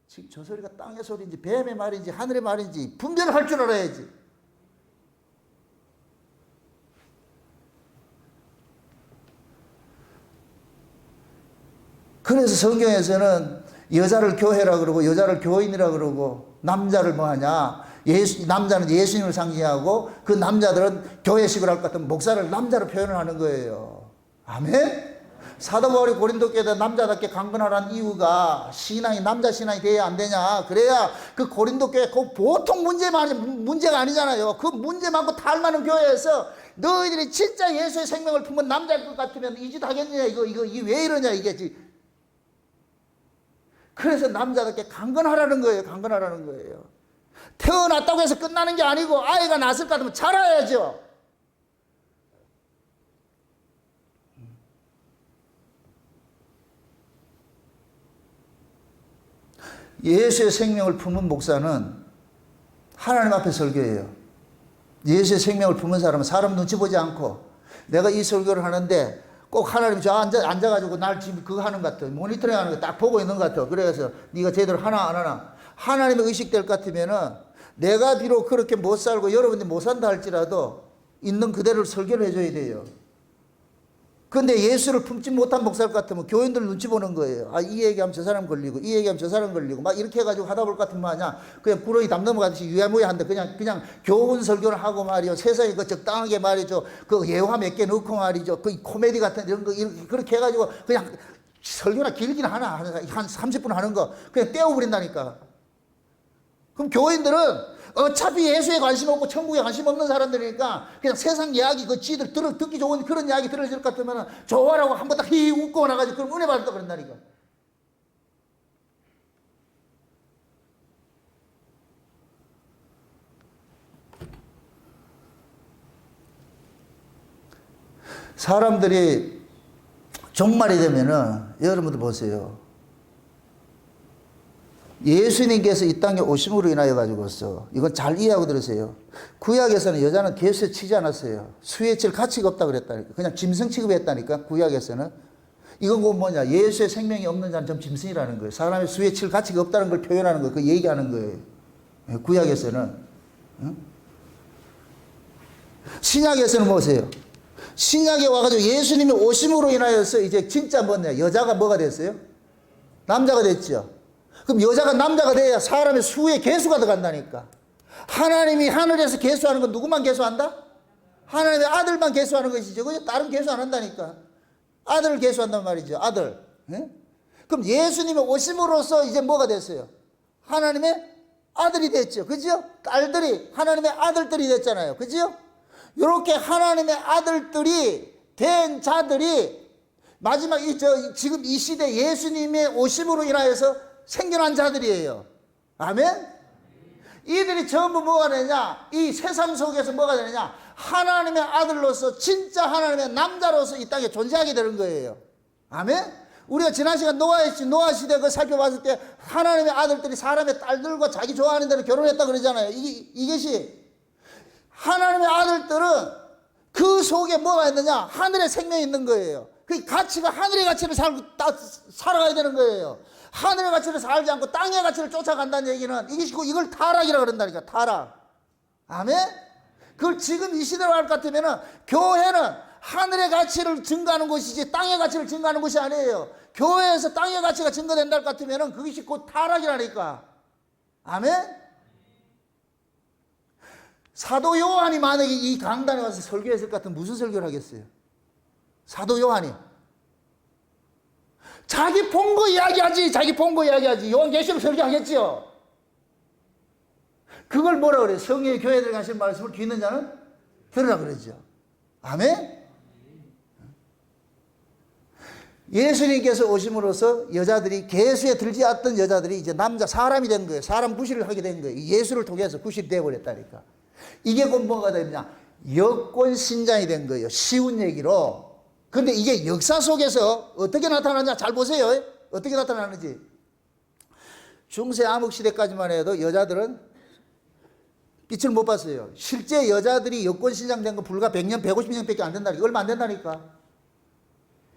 S1: 지금 저 소리가 땅의 소리인지 뱀의 말인지 하늘의 말인지 분별을 할 줄 알아야지. 그래서 성경에서는 여자를 교회라 그러고 여자를 교인이라 그러고 남자를 뭐하냐, 남자는 예수님을 상징하고 그 남자들은 교회식을 할 것 같으면 목사를 남자로 표현을 하는 거예요. 아멘? 사도 바울이 고린도 교회에 남자답게 강건하라는 이유가 신앙이 남자 신앙이 돼야 안 되냐. 그래야 그 고린도 교회 그 보통 문제가 아니잖아요. 그 문제 많고 탈 많은 교회에서 너희들이 진짜 예수의 생명을 품은 남자일 것 같으면 이 짓 하겠느냐. 이게 왜 이러냐 이게. 그래서 남자답게 강건하라는 거예요. 강건하라는 거예요. 태어났다고 해서 끝나는 게 아니고 아이가 낳았을 것 같으면 자라야죠. 예수의 생명을 품은 목사는 하나님 앞에 설교해요. 예수의 생명을 품은 사람은 사람 눈치 보지 않고 내가 이 설교를 하는데 꼭 하나님이 저 앉아가지고 날 지금 그거 하는 것 같아. 모니터링 하는 거 딱 보고 있는 것 같아. 그래서 네가 제대로 하나 안 하나. 하나님의 의식될 것 같으면은 내가 비록 그렇게 못 살고 여러분들이 못 산다 할지라도 있는 그대로 설교를 해줘야 돼요. 근데 예수를 품지 못한 목사일 것 같으면 교인들 눈치 보는 거예요. 아, 이 얘기하면 저 사람 걸리고, 이 얘기하면 저 사람 걸리고, 막 이렇게 해가지고 하다 볼 것 같으면 뭐하냐. 그냥 구렁이 담 넘어가듯이 유야무야 한데 그냥 교훈 설교를 하고 말이요. 세상에 그 적당하게 말이죠. 그 예화 몇 개 넣고 말이죠. 그 코미디 같은 이런 거, 그렇게 해가지고 그냥 설교나 길긴 하나. 한 30분 하는 거. 그냥 떼어버린다니까. 그럼 교인들은 어차피 예수에 관심 없고 천국에 관심 없는 사람들이니까 그냥 세상 이야기 그 지들 듣기 좋은 그런 이야기 들어줄 것 같으면 좋아라고 한번 딱 히 웃고 나가지고 그럼 은혜 받았다 그런다니까. 사람들이 종말이 되면은 여러분들 보세요. 예수님께서 이 땅에 오심으로 인하여 가지고서 이건 잘 이해하고 들으세요. 구약에서는 여자는 개수에 치지 않았어요. 수에 칠 가치가 없다 그랬다니까. 그냥 짐승 취급했다니까. 구약에서는 이건 뭐냐, 예수의 생명이 없는 자는 좀 짐승이라는 거예요. 사람의 수에 칠 가치가 없다는 걸 표현하는 거예요. 그 얘기하는 거예요. 구약에서는. 신약에서는 뭐세요? 신약에 와가지고 예수님이 오심으로 인하여서 이제 진짜 뭐냐, 여자가 뭐가 됐어요? 남자가 됐죠. 그럼 여자가 남자가 돼야 사람의 수의 개수가 들어간다니까. 하나님이 하늘에서 개수하는 건 누구만 개수한다? 하나님의 아들만 개수하는 것이죠. 그죠? 다른 개수 안 한다니까. 아들을 개수한단 말이죠. 아들. 예? 그럼 예수님이 오심으로써 이제 뭐가 됐어요? 하나님의 아들이 됐죠. 그죠? 딸들이 하나님의 아들들이 됐잖아요. 그죠? 이렇게 하나님의 아들들이 된 자들이 마지막 지금 이 시대 예수님의 오심으로 인하여서 생겨난 자들이에요. 아멘? 이들이 전부 뭐가 되냐? 이 세상 속에서 뭐가 되느냐? 하나님의 아들로서 진짜 하나님의 남자로서 이 땅에 존재하게 되는 거예요. 아멘? 우리가 지난 시간 노아 시대 그 살펴봤을 때 하나님의 아들들이 사람의 딸들과 자기 좋아하는 대로 결혼했다 그러잖아요. 이것이 하나님의 아들들은 그 속에 뭐가 있느냐? 하늘의 생명이 있는 거예요. 그 가치가 하늘의 가치를 살아가야 되는 거예요. 하늘의 가치를 살지 않고 땅의 가치를 쫓아간다는 얘기는 이걸 타락이라 그런다니까. 타락. 아멘? 그걸 지금 이 시대로 할 것 같으면 교회는 하늘의 가치를 증가하는 것이지 땅의 가치를 증가하는 것이 아니에요. 교회에서 땅의 가치가 증가된다 할 것 같으면 그것이 곧 타락이라니까. 아멘? 사도 요한이 만약에 이 강단에 와서 설교했을 것 같으면 무슨 설교를 하겠어요? 사도 요한이. 자기 본 거 이야기하지. 자기 본 거 이야기하지. 요한계시록 설교하겠지요. 그걸 뭐라 그래요? 성령의 교회들 가신 말씀을 귀 있는 자는 들으라 그러죠. 아멘? 예수님께서 오심으로써 여자들이, 계수에 들지 않던 여자들이 이제 남자, 사람이 된 거예요. 사람 구실을 하게 된 거예요. 예수를 통해서 구실이 되어버렸다니까. 이게 곧 뭐가 되느냐? 여권 신장이 된 거예요. 쉬운 얘기로. 근데 이게 역사 속에서 어떻게 나타나냐? 잘 보세요. 어떻게 나타나는지. 중세 암흑 시대까지만 해도 여자들은 빛을 못 봤어요. 실제 여자들이 여권 신장된 거 불과 100년, 150년밖에 안 된다니까. 얼마 안 된다니까.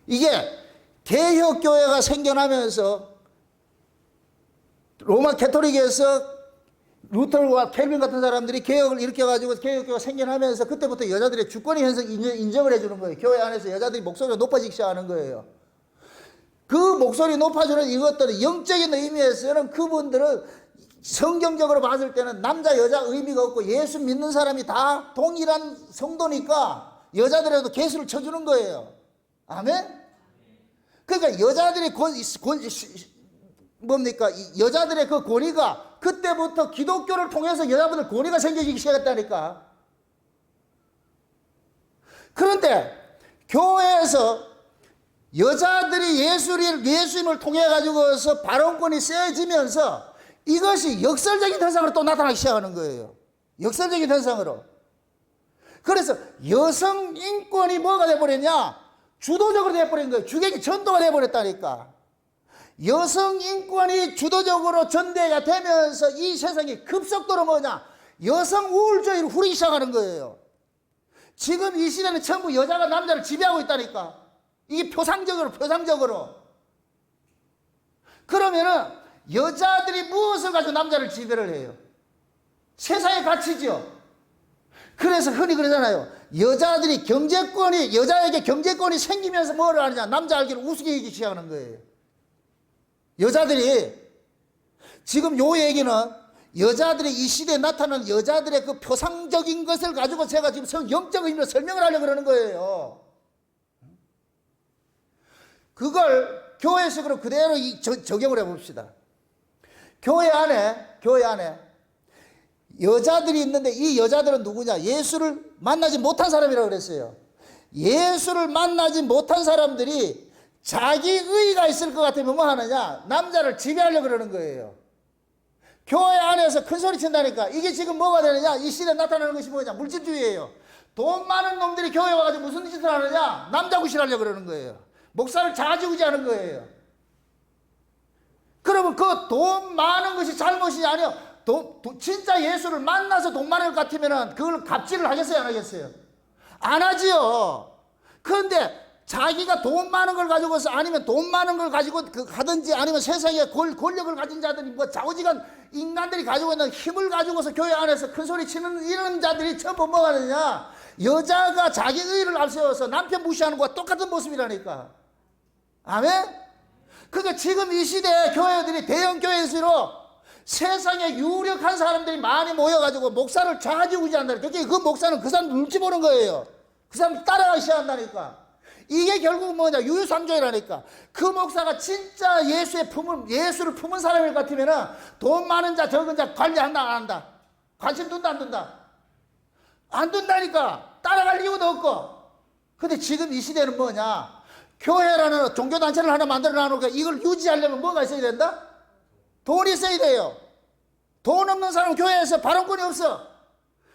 S1: 이게 개혁교회가 생겨나면서 로마 캐토릭에서 루터와 켈빈 같은 사람들이 개혁을 일으켜가지고 개혁교회가 생겨나면서 그때부터 여자들의 주권의 현상 인정을 해주는 거예요. 교회 안에서 여자들이 목소리가 높아지기 시작하는 거예요. 그 목소리 높아지는 이것들은 영적인 의미에서는 그분들은 성경적으로 봤을 때는 남자 여자 의미가 없고 예수 믿는 사람이 다 동일한 성도니까 여자들에도 계수를 쳐주는 거예요. 아멘? 그러니까 여자들의 뭡니까? 여자들의 그 권위가 그때부터 기독교를 통해서 여자분들 권위가 생기기 시작했다니까. 그런데 교회에서 여자들이 예수님을 통해 가지고서 발언권이 세지면서 이것이 역설적인 현상으로 또 나타나기 시작하는 거예요. 역설적인 현상으로. 그래서 여성 인권이 뭐가 돼버렸냐? 주도적으로 돼버린 거예요. 주객이 전도가 돼버렸다니까. 여성 인권이 주도적으로 전대가 되면서 이 세상이 급속도로 뭐냐? 여성 우월주의로 흐르기 시작하는 거예요. 지금 이 시대는 전부 여자가 남자를 지배하고 있다니까. 이게 표상적으로. 그러면은 여자들이 무엇을 가지고 남자를 지배를 해요? 세상의 가치죠. 그래서 흔히 그러잖아요. 여자에게 경제권이 생기면서 뭐를 하느냐? 남자 알기를 우습게 여기기 시작하는 거예요. 여자들이, 지금 요 얘기는 여자들의 이 시대에 나타나는 여자들의 그 표상적인 것을 가지고 제가 지금 영적 의미로 설명을 하려고 그러는 거예요. 그걸 교회식으로 그대로 적용을 해봅시다. 교회 안에 여자들이 있는데 이 여자들은 누구냐? 예수를 만나지 못한 사람이라고 그랬어요. 예수를 만나지 못한 사람들이 자기 의의가 있을 것 같으면 뭐 하느냐? 남자를 지배하려고 그러는 거예요. 교회 안에서 큰 소리 친다니까. 이게 지금 뭐가 되느냐? 이 시대에 나타나는 것이 뭐냐? 물질주의예요. 돈 많은 놈들이 교회 와가지고 무슨 짓을 하느냐? 남자 구실하려고 그러는 거예요. 목사를 좌지우지하는 거예요. 그러면 그 돈 많은 것이 잘못이 아니요. 진짜 예수를 만나서 돈 많은 것 같으면 그걸 갑질을 하겠어요, 안 하겠어요? 안 하지요. 그런데 자기가 돈 많은 걸 가지고서 아니면 돈 많은 걸 가지고 가든지 아니면 세상에 권력을 가진 자들이 뭐 좌우지간 인간들이 가지고 있는 힘을 가지고서 교회 안에서 큰 소리 치는 이런 자들이 전부 뭐 하느냐? 여자가 자기 의의를 앞세워서 남편 무시하는 것과 똑같은 모습이라니까. 아멘? 그러니까 지금 이 시대에 교회들이 대형 교회일수록 세상에 유력한 사람들이 많이 모여가지고 목사를 좌지우지한다. 그러니까 그 목사는 그 사람 눈치 보는 거예요. 그 사람 따라가기 시작한다니까. 이게 결국 뭐냐? 유유상종이라니까. 그 목사가 진짜 예수를 품은 사람일 것 같으면은 돈 많은 자, 적은 자 관리한다, 안 한다? 관심 둔다, 안 둔다? 안 둔다니까. 따라갈 이유도 없고. 근데 지금 이 시대는 뭐냐? 교회라는 종교단체를 하나 만들어 놓으니까 이걸 유지하려면 뭐가 있어야 된다? 돈이 있어야 돼요. 돈 없는 사람은 교회에서 발언권이 없어.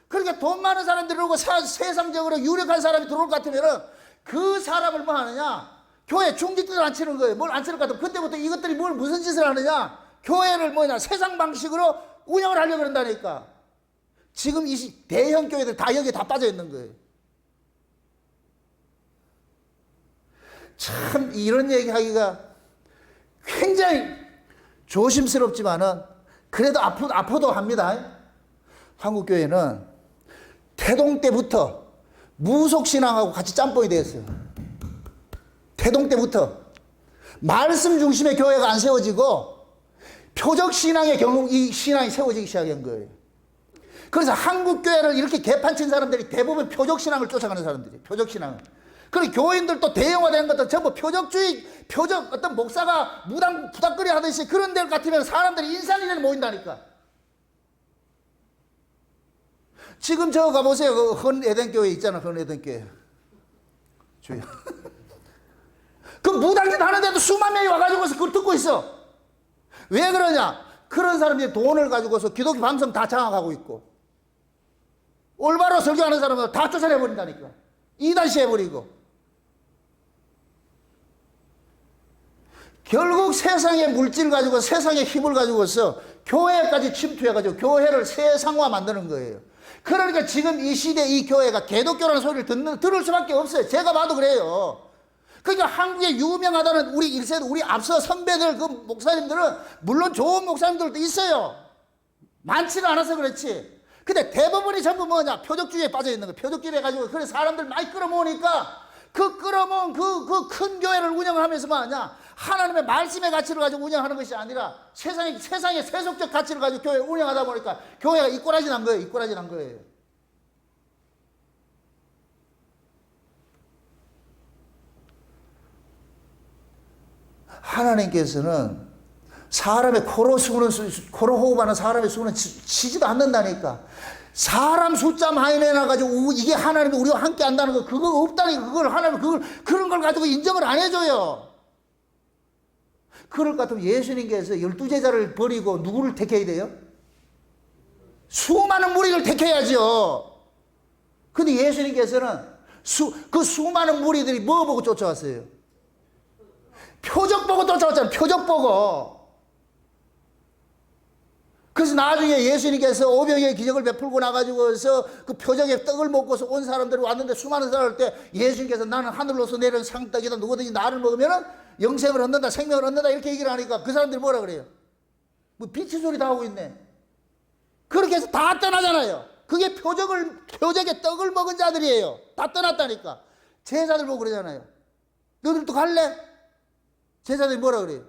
S1: 그러니까 돈 많은 사람들이 들어오고 세상적으로 유력한 사람이 들어올 것 같으면은 그 사람을 뭐 하느냐? 교회 중직들을 안 치는 거예요. 뭘 안 치는 것 같으면 그때부터 이것들이 무슨 짓을 하느냐? 교회를 세상 방식으로 운영을 하려고 그런다니까. 지금 이 대형 교회들 다 여기에 다 빠져 있는 거예요. 참 이런 얘기 하기가 굉장히 조심스럽지만은 그래도 아파도 합니다. 한국교회는 태동 때부터 무속신앙하고 같이 짬뽕이 되었어요. 태동 때부터 말씀 중심의 교회가 안 세워지고 표적 신앙의 경우 이 신앙이 세워지기 시작한 거예요. 그래서 한국 교회를 이렇게 개판친 사람들이 대부분 표적 신앙을 쫓아가는 사람들이에요. 표적 신앙을. 그리고 교인들도 대형화된 것도 전부 표적주의, 표적, 어떤 목사가 무당 부닥거리 하듯이 그런 데 같으면 사람들이 인산인해를 모인다니까. 지금 저 가보세요. 그 헌에덴교회 있잖아. 헌에덴교회. 주여. 그 무당짓 하는데도 수만 명이 와가지고서 그걸 듣고 있어. 왜 그러냐? 그런 사람들이 돈을 가지고서 기독교 방송 다 장악하고 있고, 올바로 설교하는 사람을 다 쫓아내버린다니까. 이단시 해버리고. 결국 세상의 물질 가지고 세상의 힘을 가지고서 교회까지 침투해가지고 교회를 세상화 만드는 거예요. 그러니까 지금 이 시대 이 교회가 개독교라는 소리를 들을 수밖에 없어요. 제가 봐도 그래요. 그러니까 한국에 유명하다는 우리 1세대, 우리 앞서 선배들, 그 목사님들은 물론 좋은 목사님들도 있어요. 많지는 않아서 그렇지. 근데 대부분이 전부 뭐냐? 표적주의에 빠져 있는 거예요. 표적주의 해가지고, 그래 사람들 많이 끌어모으니까 그 끌어모은 그 큰 교회를 운영하면서 뭐하냐? 하나님의 말씀의 가치를 가지고 운영하는 것이 아니라 세상의 세속적 가치를 가지고 교회 운영하다 보니까 교회가 이꼬라지 난 거예요. 이꼬라지 난 거예요. 하나님께서는 사람의 코로 호흡하는 사람의 수는 치지도 않는다니까. 사람 숫자 많이 내놔가지고 이게 하나님이 우리와 함께 한다는 거, 그거 없다니까. 그걸 하나님, 그런 걸 가지고 인정을 안 해줘요. 그럴 것 같으면 예수님께서 12제자를 버리고 누구를 택해야 돼요? 수많은 무리를 택해야죠. 근데 예수님께서는 그 수많은 무리들이 뭐 보고 쫓아왔어요? 표적 보고 쫓아왔잖아요. 표적 보고. 그래서 나중에 예수님께서 오병이의 기적을 베풀고 나가지고서 그 표적에 떡을 먹고서 온 사람들이 왔는데, 수많은 사람을 때 예수님께서 나는 하늘로서 내려온 상떡이다. 누구든지 나를 먹으면 영생을 얻는다, 생명을 얻는다, 이렇게 얘기를 하니까 그 사람들이 뭐라 그래요? 뭐 비치 소리 다 하고 있네. 그렇게 해서 다 떠나잖아요. 그게 표적에 떡을 먹은 자들이에요. 다 떠났다니까. 제자들 보고 그러잖아요. 너희들도 갈래? 제자들이 뭐라 그래요?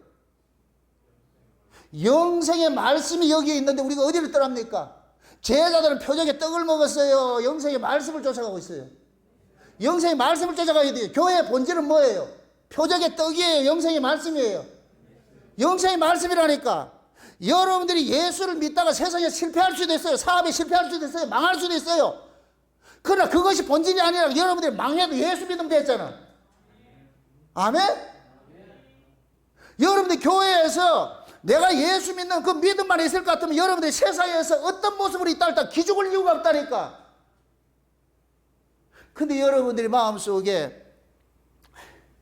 S1: 영생의 말씀이 여기에 있는데 우리가 어디를 떠납니까? 제자들은 표적에 떡을 먹었어요. 영생의 말씀을 쫓아가고 있어요. 영생의 말씀을 쫓아가야 돼요. 교회의 본질은 뭐예요? 표적의 떡이에요. 영생의 말씀이에요. 영생의 말씀이라니까. 여러분들이 예수를 믿다가 세상에 실패할 수도 있어요. 사업에 실패할 수도 있어요. 망할 수도 있어요. 그러나 그것이 본질이 아니라 여러분들이 망해도 예수 믿으면 됐잖아. 아멘? 여러분들 교회에서 내가 예수 믿는 그 믿음만 있을 것 같으면 여러분들이 세상에서 어떤 모습으로 있다 할때 기죽을 이유가 없다니까. 근데 여러분들이 마음속에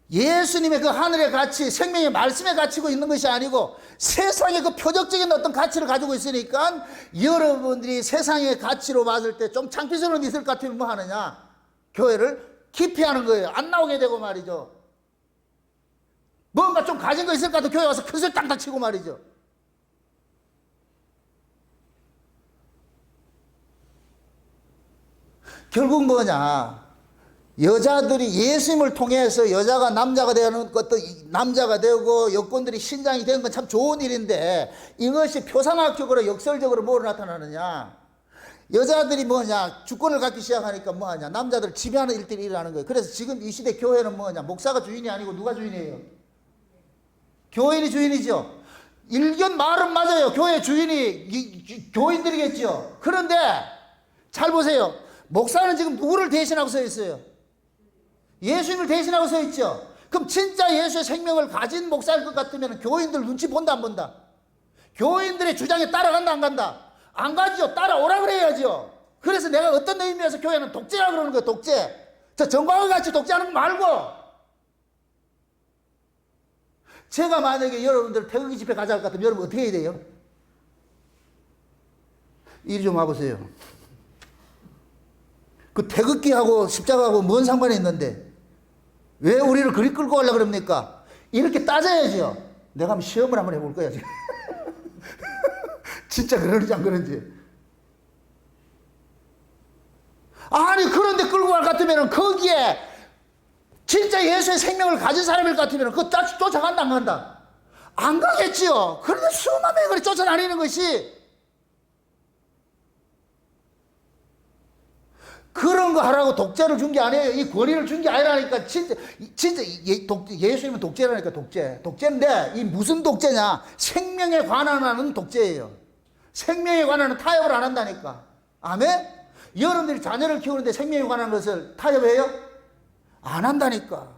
S1: 예수님의 그 하늘의 가치, 생명의 말씀에 갇히고 있는 것이 아니고 세상의 그 표적적인 어떤 가치를 가지고 있으니까 여러분들이 세상의 가치로 봤을 때 좀 창피스러운 있을 것 같으면 뭐 하느냐? 교회를 기피하는 거예요. 안 나오게 되고 말이죠. 뭔가 좀 가진 거 있을 것 같아 교회 와서 큰소리 땅땅 치고 말이죠. 결국 뭐냐? 여자들이 예수님을 통해서 여자가 남자가 되는 것도, 남자가 되고 여권들이 신장이 되는 건 참 좋은 일인데, 이것이 표상학적으로 역설적으로 뭐로 나타나느냐? 여자들이 뭐냐? 주권을 갖기 시작하니까 뭐하냐? 남자들 지배하는 일들이 일어나는 거예요. 그래서 지금 이 시대 교회는 뭐냐? 목사가 주인이 아니고 누가 주인이에요? 교인이 주인이죠. 일견 말은 맞아요. 교회 주인이 교인들이겠죠. 그런데 잘 보세요. 목사는 지금 누구를 대신하고 서 있어요? 예수님을 대신하고 서 있죠. 그럼 진짜 예수의 생명을 가진 목사일 것 같으면 교인들 눈치 본다 안 본다? 교인들의 주장에 따라간다 안 간다? 안 가죠. 따라오라 그래야죠. 그래서 내가 어떤 의미에서 교회는 독재라 그러는 거예요. 독재. 저 정광훈 같이 독재하는 거 말고, 제가 만약에 여러분들 태극기 집회 가자 할 것 같으면 여러분 어떻게 해야 돼요? 이리 좀 와보세요. 그 태극기하고 십자가하고 뭔 상관이 있는데 왜 우리를 그리 끌고 가려고 그럽니까? 이렇게 따져야죠. 내가 한번 시험을 한번 해볼 거야. 진짜 그러는지 안 그런지. 아니 그런데 끌고 갈 것 같으면 거기에 진짜 예수의 생명을 가진 사람일 것 같으면 그거 쫓아간다 안 간다? 안 가겠지요. 그런데 수만 명이 그렇게 쫓아다니는 것이, 그런 거 하라고 독재를 준 게 아니에요. 이 권위를 준 게 아니라니까. 진짜 예수님은 독재라니까. 독재인데 이 무슨 독재냐? 생명에 관한하는 독재예요. 생명에 관한은 타협을 안 한다니까. 아멘? 여러분들이 자녀를 키우는데 생명에 관한 것을 타협해요? 안 한다니까.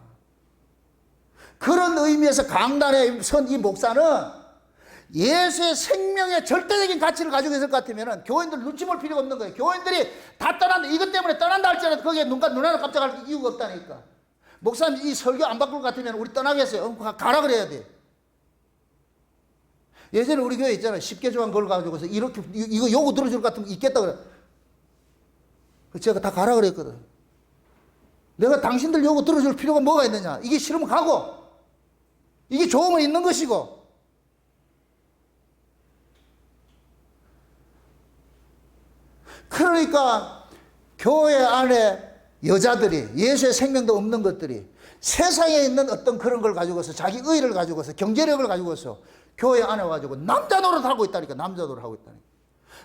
S1: 그런 의미에서 강단에 선 이 목사는 예수의 생명의 절대적인 가치를 가지고 있을 것 같으면 교인들 눈치 볼 필요가 없는 거예요. 교인들이 다 떠난다, 이것 때문에 떠난다 할지라도 거기에 눈 하나 깜짝할 이유가 없다니까. 목사님 이 설교 안 바꿀 것 같으면 우리 떠나겠어요. 가라 그래야 돼. 예전에 우리 교회 있잖아요. 10개 조항 그걸 가지고서 이렇게 이거 요구 들어줄 것 같으면 있겠다 그래. 제가 다 가라 그랬거든. 내가 당신들 요구 들어줄 필요가 뭐가 있느냐. 이게 싫으면 가고, 이게 좋으면 있는 것이고. 그러니까 교회 안에 여자들이, 예수의 생명도 없는 것들이 세상에 있는 어떤 그런 걸 가지고서, 자기 의를 가지고서, 경제력을 가지고서 교회 안에 와가지고 남자 노릇하고 있다니까. 남자 노릇하고 있다니까.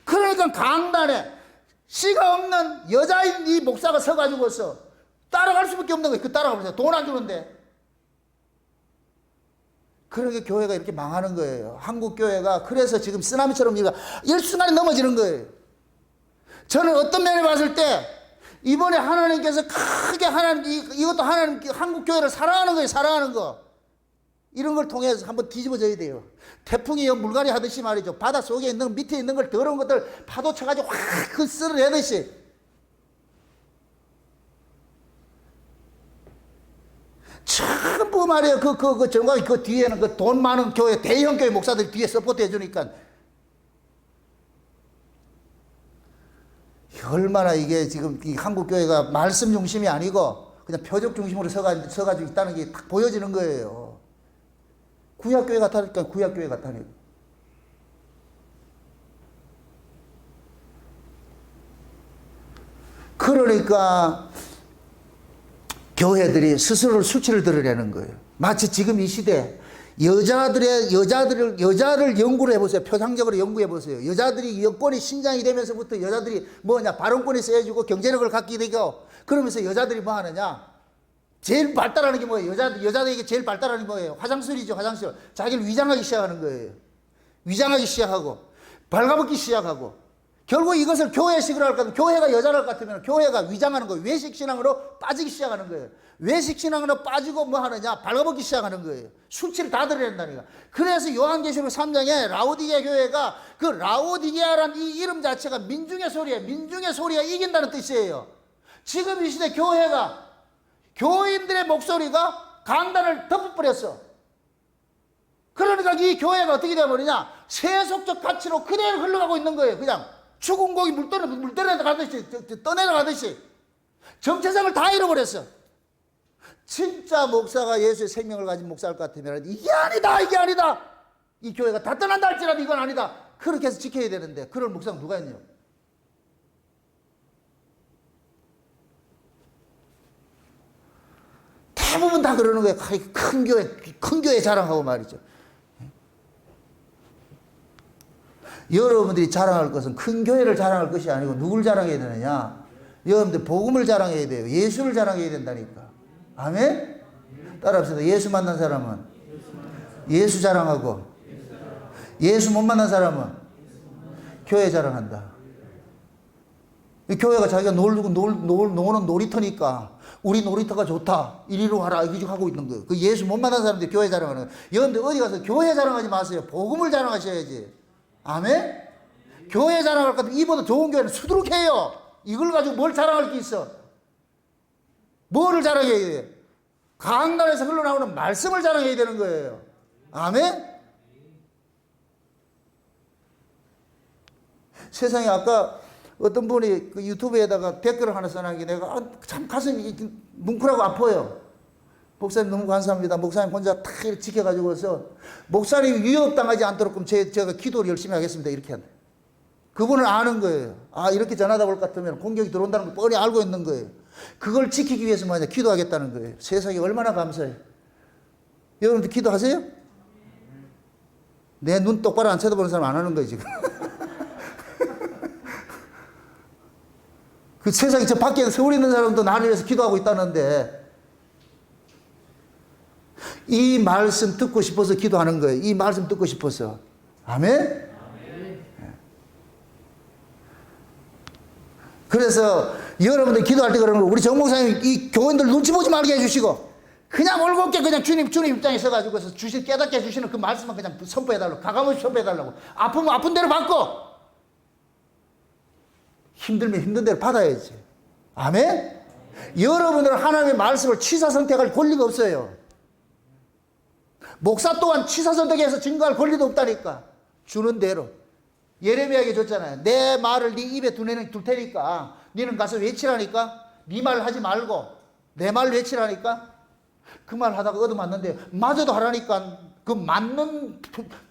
S1: 그러니까 강단에 씨가 없는 여자인 이 목사가 서가지고서 따라갈 수밖에 없는 거예요. 그 따라가면서 돈 안 주는데. 그러게 교회가 이렇게 망하는 거예요. 한국 교회가. 그래서 지금 쓰나미처럼 일순간에 넘어지는 거예요. 저는 어떤 면에 봤을 때 이번에 하나님께서 크게 이것도 하나님, 한국 교회를 사랑하는 거예요. 사랑하는 거. 이런 걸 통해서 한번 뒤집어져야 돼요. 태풍이 물갈이 하듯이 말이죠. 바다 속에 있는, 밑에 있는 걸 더러운 것들 파도 쳐가지고 확 쓸어내듯이. 전부 말이에요. 정말 그 뒤에는 그 돈 많은 교회, 대형 교회 목사들이 뒤에 서포트 해주니까. 얼마나 이게 지금 이 한국 교회가 말씀 중심이 아니고 그냥 표적 중심으로 서가지고 있다는 게 딱 보여지는 거예요. 구약교회 같다니까. 구약교회 같다니까. 그러니까 교회들이 스스로 수치를 드러내는 거예요. 마치 지금 이 시대 여자를 연구를 해보세요. 표상적으로 연구해보세요. 여자들이 여권이 신장이 되면서부터 여자들이 뭐냐, 발언권이 세워지고 경제력을 갖게 되고, 그러면서 여자들이 뭐 하느냐, 제일 발달하는 게 뭐예요? 여자들에게 제일 발달하는 게 뭐예요? 화장실이죠. 화장실. 자기를 위장하기 시작하는 거예요. 위장하기 시작하고 발가벗기 시작하고, 결국 이것을 교회식으로 할 것 같으면, 교회가 여자를 할 것 같으면 교회가 위장하는 거예요. 외식신앙으로 빠지기 시작하는 거예요. 외식신앙으로 빠지고 뭐 하느냐, 발가벗기 시작하는 거예요. 수치를 다 드러낸다니까. 그래서 요한계시록 3장에 라오디게아 교회가, 그 라오디게아란 이 이름 자체가 민중의 소리예요. 민중의 소리가 이긴다는 뜻이에요. 지금 이 시대 교회가, 교인들의 목소리가 강단을 덮어버렸어. 그러니까 이 교회가 어떻게 되어버리냐, 세속적 가치로 그대로 흘러가고 있는 거예요. 그냥 죽은 고기 물 떠내려가듯이, 떠내려가듯이 정체성을 다 잃어버렸어. 진짜 목사가 예수의 생명을 가진 목사일 것 같으면 이게 아니다, 이게 아니다, 이 교회가 다 떠난다 할지라도 이건 아니다, 그렇게 해서 지켜야 되는데, 그럴 목사가 누가 있냐. 대부분 다 그러는 거예요. 큰 교회 자랑하고 말이죠. 여러분들이 자랑할 것은 큰 교회를 자랑할 것이 아니고 누굴 자랑해야 되느냐? 여러분들 복음을 자랑해야 돼요. 예수를 자랑해야 된다니까. 아멘? 따라합시다. 예수 만난 사람은 예수 자랑하고, 예수 못 만난 사람은 교회 자랑한다. 이 교회가 자기가 노는 놀이터니까 우리 놀이터가 좋다, 이리로 와라, 이거 하고 있는 거예요. 그 예수 못 만난 사람들이 교회 자랑하는 거예요. 여러분들 어디 가서 교회 자랑하지 마세요. 복음을 자랑하셔야지. 아멘? 교회 자랑할 것 같으면 이보다 좋은 교회는 수두룩해요. 이걸 가지고 뭘 자랑할 게 있어? 뭐를 자랑해야 돼? 강단에서 흘러나오는 말씀을 자랑해야 되는 거예요. 아멘? 세상에 아까 어떤 분이 그 유튜브에다가 댓글을 하나 써놓은 게 내가 참 가슴이 뭉클하고 아파요. 목사님 너무 감사합니다. 목사님 혼자 탁 이렇게 지켜가지고서 목사님이 위협당하지 않도록 그럼 제가 기도를 열심히 하겠습니다. 이렇게 한다. 그분은 아는 거예요. 아, 이렇게 전하다 볼 것 같으면 공격이 들어온다는 걸 뻔히 알고 있는 거예요. 그걸 지키기 위해서 뭐냐, 기도하겠다는 거예요. 세상에 얼마나 감사해요. 여러분들 기도하세요? 내 눈 똑바로 안 쳐다보는 사람 안 하는 거예요, 지금. 그 세상에 저 밖에 서울에 있는 사람도 나를 위해서 기도하고 있다는데, 이 말씀 듣고 싶어서 기도하는 거예요. 이 말씀 듣고 싶어서. 아멘? 그래서 여러분들 기도할 때 그러는 거, 우리 정 목사님 이 교인들 눈치 보지 말게 해주시고, 그냥 올곧게 그냥 주님 입장에 서가지고서 깨닫게 해주시는 그 말씀만 그냥 선포해달라고, 가감없이 선포해달라고. 아프면 아픈 대로 받고, 힘들면 힘든 대로 받아야지. 아멘? 여러분들은 하나님의 말씀을 취사 선택할 권리가 없어요. 목사 또한 취사 선택해서 증거할 권리도 없다니까. 주는 대로. 예레미야에게 줬잖아요. 내 말을 네 입에 둘 테니까 너는 가서 외치라니까. 네 말 하지 말고 내 말 외치라니까. 그 말 하다가 얻어맞는데 마저도 하라니까. 그 맞는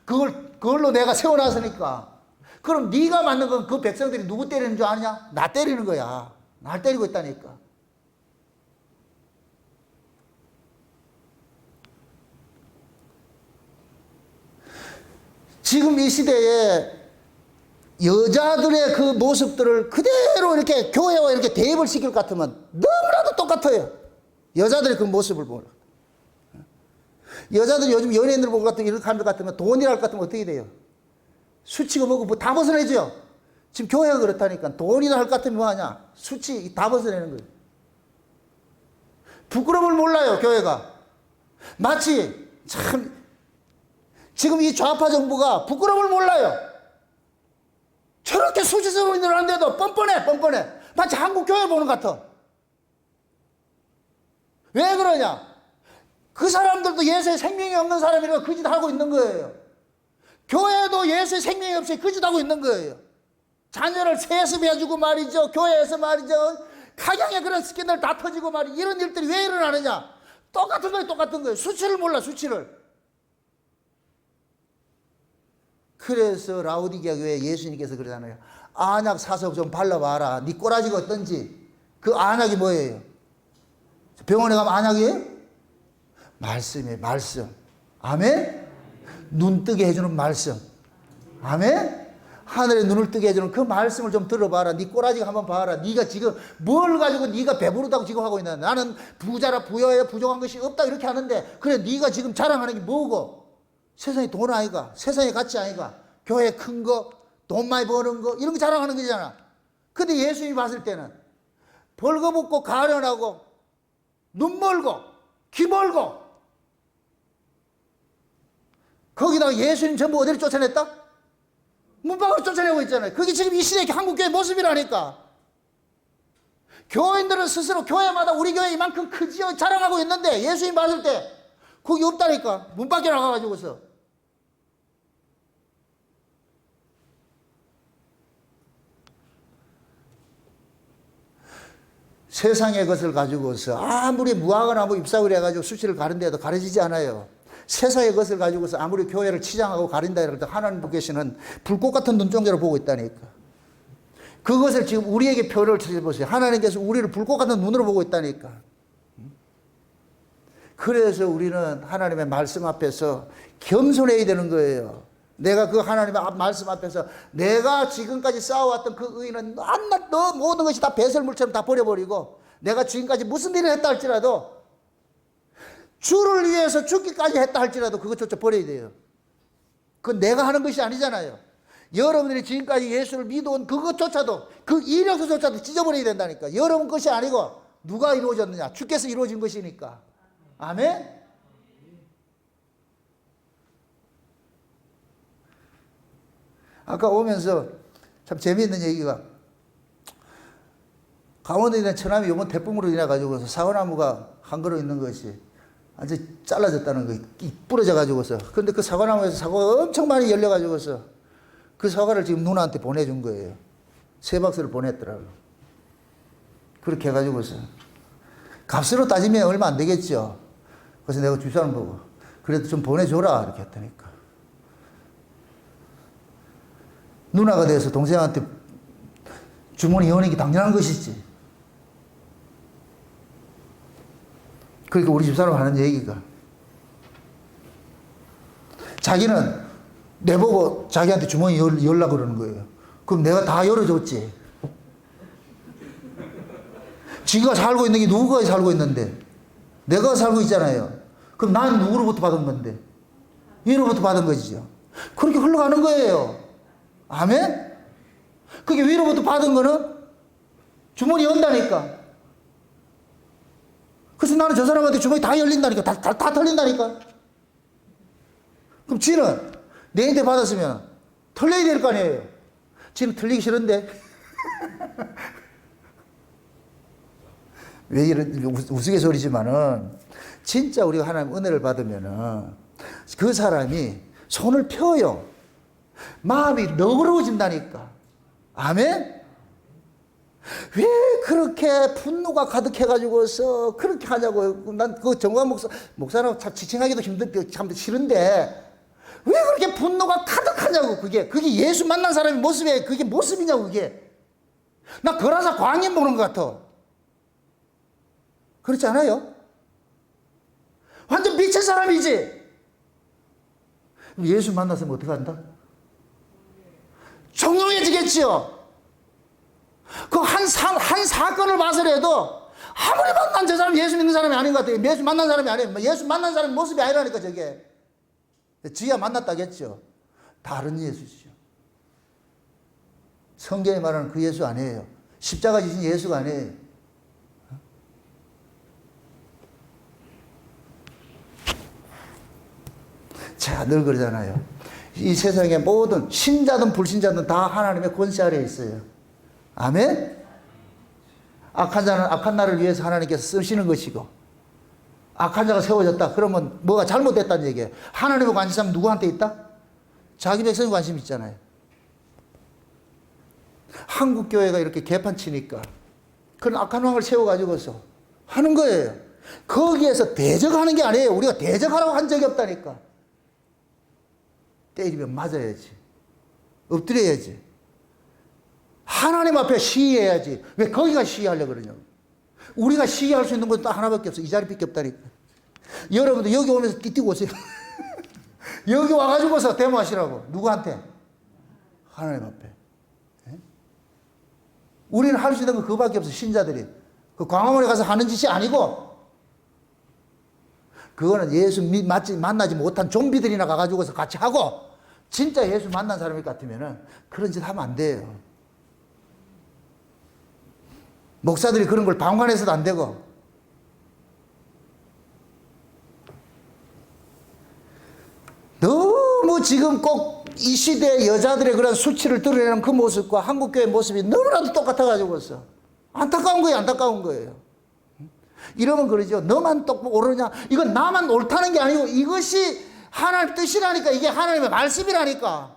S1: 그걸로 내가 세워놨으니까. 그럼 네가 맞는 건 그 백성들이 누구 때리는 줄 아냐? 나 때리는 거야. 날 때리고 있다니까. 지금 이 시대에 여자들의 그 모습들을 그대로 이렇게 교회와 이렇게 대입을 시킬 것 같으면 너무나도 똑같아요. 여자들의 그 모습을 보면. 여자들이 요즘 연예인들 보고 같은 이렇게 하는 것 같으면, 돈이랄 것 같으면 어떻게 돼요? 수치고 뭐고 뭐 다 벗어내죠. 지금 교회가 그렇다니까. 돈이나 할 것 같으면 뭐하냐? 수치 다 벗어내는 거예요. 부끄러움을 몰라요, 교회가. 마치 참 지금 이 좌파 정부가 부끄러움을 몰라요. 저렇게 수치스러운 일을 하는데도 뻔뻔해. 마치 한국 교회 보는 것 같아. 왜 그러냐? 그 사람들도 예수의 생명이 없는 사람이라고 그 짓 하고 있는 거예요. 교회도 예수의 생명이 없이 그 짓 하고 있는 거예요. 자녀를 세습해주고 말이죠. 교회에서 말이죠. 가정에 그런 스캔들 다 터지고 말이죠. 이런 일들이 왜 일어나느냐? 똑같은 거예요. 수치를 몰라, 수치를. 그래서 라오디게아 교회에 예수님께서 그러잖아요. 안약 사서 좀 발라봐라. 네 꼬라지가 어떤지. 그 안약이 뭐예요? 병원에 가면 안약이에요? 말씀이에요. 말씀. 아멘? 눈 뜨게 해주는 말씀. 아멘? 하늘의 눈을 뜨게 해주는 그 말씀을 좀 들어봐라. 네 꼬라지가 한번 봐라. 네가 지금 뭘 가지고 네가 배부르다고 지금 하고 있나? 나는 부자라 부여해 부족한 것이 없다 이렇게 하는데, 그래 네가 지금 자랑하는 게 뭐고? 세상에 돈 아이가? 세상에 가치 아이가? 교회 큰 거, 돈 많이 버는 거, 이런 거 자랑하는 거잖아. 근데 예수님이 봤을 때는 벌거벗고 가련하고 눈 멀고 귀 멀고, 거기다가 예수님 전부 어디를 쫓아냈다? 문 밖으로 쫓아내고 있잖아요. 그게 지금 이 시대의 한국교회 모습이라니까. 교인들은 스스로 교회마다 우리 교회 이만큼 크지요 자랑하고 있는데, 예수님 봤을 때 거기 없다니까. 문 밖에 나가가지고서. 세상의 것을 가지고서 아무리 무학을 뭐 입학을 해가지고 수치를 가른데도 가려지지 않아요. 세상의 것을 가지고서 아무리 교회를 치장하고 가린다 해도 하나님께서는 불꽃 같은 눈동자로 보고 있다니까. 그것을 지금 우리에게 표현을 해보세요. 하나님께서 우리를 불꽃 같은 눈으로 보고 있다니까. 그래서 우리는 하나님의 말씀 앞에서 겸손해야 되는 거예요. 내가 그 하나님의 말씀 앞에서 내가 지금까지 쌓아왔던 그 의는 너 모든 것이 다 배설물처럼 다 버려버리고, 내가 지금까지 무슨 일을 했다 할지라도, 주를 위해서 죽기까지 했다 할지라도 그것조차 버려야 돼요. 그건 내가 하는 것이 아니잖아요. 여러분들이 지금까지 예수를 믿어온 그것조차도, 그 이력서조차도 찢어버려야 된다니까. 여러분 것이 아니고 누가 이루어졌느냐? 주께서 이루어진 것이니까. 아멘? 아까 오면서 참 재미있는 얘기가, 강원도에 있는 처남이 이번 태풍으로 인해 가지고서 사과나무가 한 그루 있는 것이 완전 잘라졌다는 거, 부러져 가지고서. 근데 그 사과나무에서 사과가 엄청 많이 열려 가지고서 그 사과를 지금 누나한테 보내준 거예요. 3박스를 보냈더라고요. 그렇게 해가지고서 값으로 따지면 얼마 안 되겠죠. 그래서 내가 주사람 보고 그래도 좀 보내줘라 이렇게 했다니까. 누나가 돼서 동생한테 주머니 여는 게 당연한 것이지. 그러니까 우리 집사람 하는 얘기가, 자기는 내보고 자기한테 주머니 열라고 그러는 거예요. 그럼 내가 다 열어줬지. 지가 살고 있는 게 누가 살고 있는데 내가 살고 있잖아요. 그럼 나는 누구로부터 받은 건데? 위로부터 받은 거지요. 그렇게 흘러가는 거예요. 아멘? 그게 위로부터 받은 거는 주머니 연다니까. 그래서 나는 저 사람한테 주머니 다 열린다니까. 다 털린다니까. 그럼 지는 내한테 받았으면 털려야 될 거 아니에요. 지는 털리기 싫은데. 왜 이런 우스갯소리지만은 진짜 우리가 하나님 은혜를 받으면은 그 사람이 손을 펴요. 마음이 너그러워진다니까. 아멘? 왜 그렇게 분노가 가득해가지고서 그렇게 하냐고요. 난 그 정관 목사라고 참 지칭하기도 참 싫은데 왜 그렇게 분노가 가득하냐고. 그게 예수 만난 사람의 모습에 그게 모습이냐고. 그게 나 거라사 광인 보는 것 같아. 그렇지 않아요? 완전 미친 사람이지. 예수 만났으면 어떻게 한다? 정령해지겠지요. 그 한 사건을 봐서라도 아무리 만난 저 사람 예수 믿는 사람이 아닌 것 같아요. 예수 만난 사람이 아니에요. 예수 만난 사람 모습이 아니라니까 저게. 지야 만났다겠죠. 다른 예수죠. 성경에 말하는 그 예수 아니에요. 십자가 지신 예수가 아니에요. 제가 늘 그러잖아요. 이 세상의 모든 신자든 불신자든 다 하나님의 권세 아래에 있어요. 아멘? 악한 자는 악한 날을 위해서 하나님께서 쓰시는 것이고, 악한 자가 세워졌다. 그러면 뭐가 잘못됐다는 얘기예요. 하나님의 관심은 누구한테 있다? 자기 백성의 관심이 있잖아요. 한국 교회가 이렇게 개판 치니까 그런 악한 왕을 세워가지고서 하는 거예요. 거기에서 대적하는 게 아니에요. 우리가 대적하라고 한 적이 없다니까. 때리면 맞아야지. 엎드려야지. 하나님 앞에 시위해야지. 왜 거기가 시위하려고 그러냐고. 우리가 시위할 수 있는 건 딱 하나밖에 없어. 이 자리밖에 없다니까. 여러분들 여기 오면서 뛰고 오세요. 여기 와가지고서 데모하시라고. 누구한테? 하나님 앞에. 네? 우리는 할 수 있는 건 그거밖에 없어. 신자들이. 그 광화문에 가서 하는 짓이 아니고, 그거는 예수 만나지 못한 좀비들이나 가가지고서 같이 하고, 진짜 예수 만난 사람일 것 같으면은 그런 짓 하면 안 돼요. 목사들이 그런 걸 방관해서도 안 되고. 너무 지금 꼭 이 시대의 여자들의 그런 수치를 드러내는 그 모습과 한국교회 모습이 너무나도 똑같아가지고서 안타까운 거예요. 안타까운 거예요. 이러면 그러죠. 너만 똑바로 옳으냐. 이건 나만 옳다는 게 아니고 이것이 하나님 뜻이라니까. 이게 하나님의 말씀이라니까.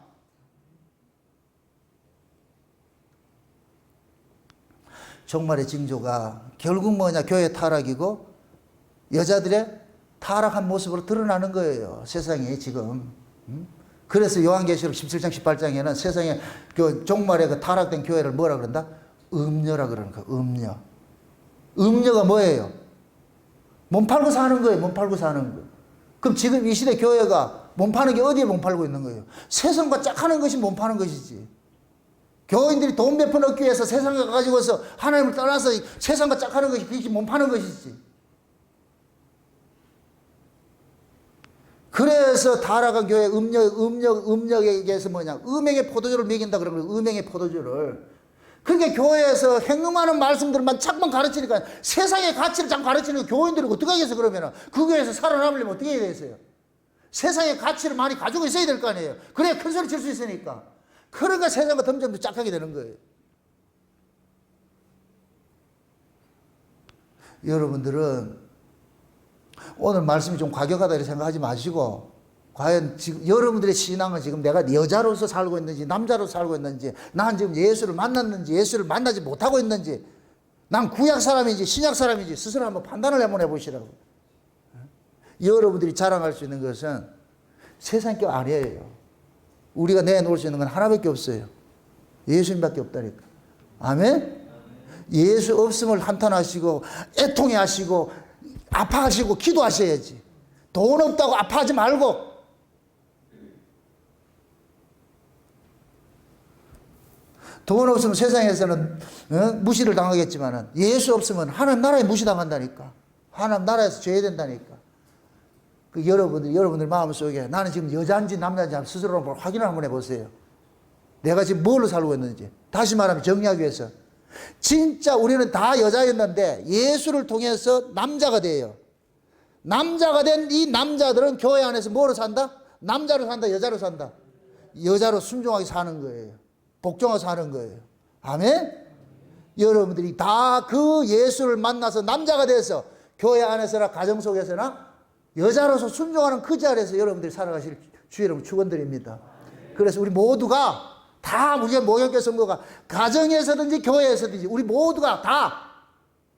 S1: 종말의 징조가 결국 뭐냐. 교회 타락이고 여자들의 타락한 모습으로 드러나는 거예요. 세상에 지금. 그래서 요한계시록 17장 18장에는 세상에 그 종말에 그 타락된 교회를 뭐라 그런다? 음녀라 그러는 거예요. 음녀. 음녀가 뭐예요? 몸 팔고 사는 거예요. 몸 팔고 사는 거. 그럼 지금 이 시대 교회가 몸 파는 게 어디에 몸 팔고 있는 거예요? 세상과 짝하는 것이 몸 파는 것이지. 교인들이 돈 몇 푼 얻기 위해서 세상에 가지고서 하나님을 떠나서 세상과 짝하는 것이 그게 몸 파는 것이지. 그래서 타락한 교회 음력에게서 뭐냐. 음행의 포도주를 먹인다 그런 거예요. 음행의 포도주를. 그러니까 교회에서 행음하는 말씀들만 자꾸만 가르치니까 세상의 가치를 자꾸 가르치는 교인들이 어떻게 하겠어 그러면은. 그 교회에서 살아남으려면 어떻게 해야 되겠어요? 세상의 가치를 많이 가지고 있어야 될 거 아니에요. 그래야 큰 소리 칠 수 있으니까. 그러니까 세상과 점점 더 짝하게 되는 거예요. 여러분들은 오늘 말씀이 좀 과격하다 이렇게 생각하지 마시고, 과연 지금 여러분들의 신앙은 지금 내가 여자로서 살고 있는지 남자로서 살고 있는지, 난 지금 예수를 만났는지 예수를 만나지 못하고 있는지, 난 구약 사람인지 신약 사람인지 스스로 한번 판단을 한번 해보시라고. 여러분들이 자랑할 수 있는 것은 세상 게 아니에요. 우리가 내놓을 수 있는 건 하나밖에 없어요. 예수님밖에 없다니까. 아멘? 예수 없음을 한탄하시고 애통해하시고 아파하시고 기도하셔야지. 돈 없다고 아파하지 말고 돈 없으면 세상에서는 무시를 당하겠지만 예수 없으면 하나님 나라에 무시당한다니까. 하나님 나라에서 죄야 된다니까. 그 여러분들 마음속에 나는 지금 여자인지 남자인지 한번 스스로 확인을 한번 해보세요. 내가 지금 뭘로 살고 있는지. 다시 말하면 정리하기 위해서. 진짜 우리는 다 여자였는데 예수를 통해서 남자가 돼요. 남자가 된 이 남자들은 교회 안에서 뭐로 산다? 남자로 산다, 여자로 산다? 여자로 순종하게 사는 거예요. 복종하게 사는 거예요. 아멘? 여러분들이 다 그 예수를 만나서 남자가 돼서 교회 안에서나 가정 속에서나 여자로서 순종하는 그 자리에서 여러분들이 살아가실 주의 여러분 축원드립니다. 그래서 우리 모두가 다 우리가 목욕교 선거가 가정에서든지 교회에서든지 우리 모두가 다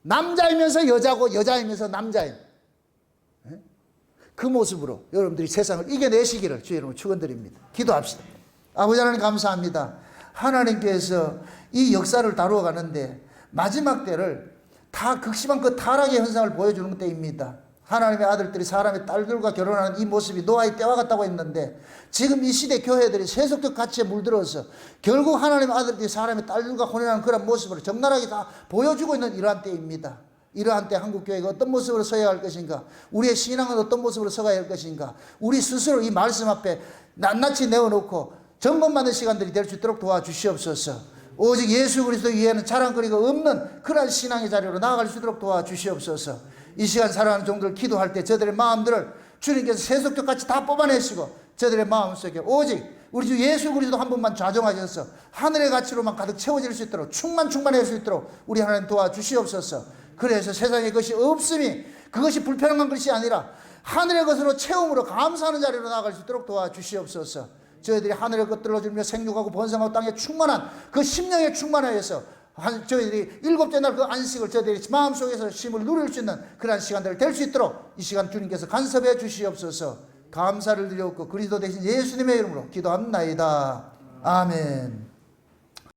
S1: 남자이면서 여자고 여자이면서 남자인 그 모습으로 여러분들이 세상을 이겨내시기를 주의 여러분 축원드립니다. 기도합시다. 아버지 하나님 감사합니다. 하나님께서 이 역사를 다루어 가는데 마지막 때를 다 극심한 그 타락의 현상을 보여주는 때입니다. 하나님의 아들들이 사람의 딸들과 결혼하는 이 모습이 노아의 때와 같다고 했는데 지금 이 시대 교회들이 세속적 가치에 물들어서 결국 하나님의 아들들이 사람의 딸들과 혼인하는 그런 모습을 적나라하게 다 보여주고 있는 이러한 때입니다. 이러한 때 한국교회가 어떤 모습으로 서야 할 것인가, 우리의 신앙은 어떤 모습으로 서가야 할 것인가, 우리 스스로 이 말씀 앞에 낱낱이 내어놓고 점검받는 시간들이 될 수 있도록 도와주시옵소서. 오직 예수 그리스도 위에는 자랑거리가 없는 그러한 신앙의 자리로 나아갈 수 있도록 도와주시옵소서. 이 시간 살아가는 종들 기도할 때 저들의 마음들을 주님께서 세속적 가치 다 뽑아내시고 저들의 마음속에 오직 우리 주 예수 그리스도 한 분만 좌정하셔서 하늘의 가치로만 가득 채워질 수 있도록 충만할 수 있도록 우리 하나님 도와주시옵소서. 그래서 세상에 것이 없음이 그것이 불편한 것이 아니라 하늘의 것으로 채움으로 감사하는 자리로 나아갈 수 있도록 도와주시옵소서. 저희들이 하늘의 것들로 주며 생육하고 번성하고 땅에 충만한 그 심령에 충만하여서 저희들이 일곱째 날 그 안식을 저희들이 마음속에서 쉼을 누릴 수 있는 그러한 시간들 될 수 있도록 이 시간 주님께서 간섭해 주시옵소서. 감사를 드렸고 그리스도 대신 예수님의 이름으로 기도합나이다. 아멘.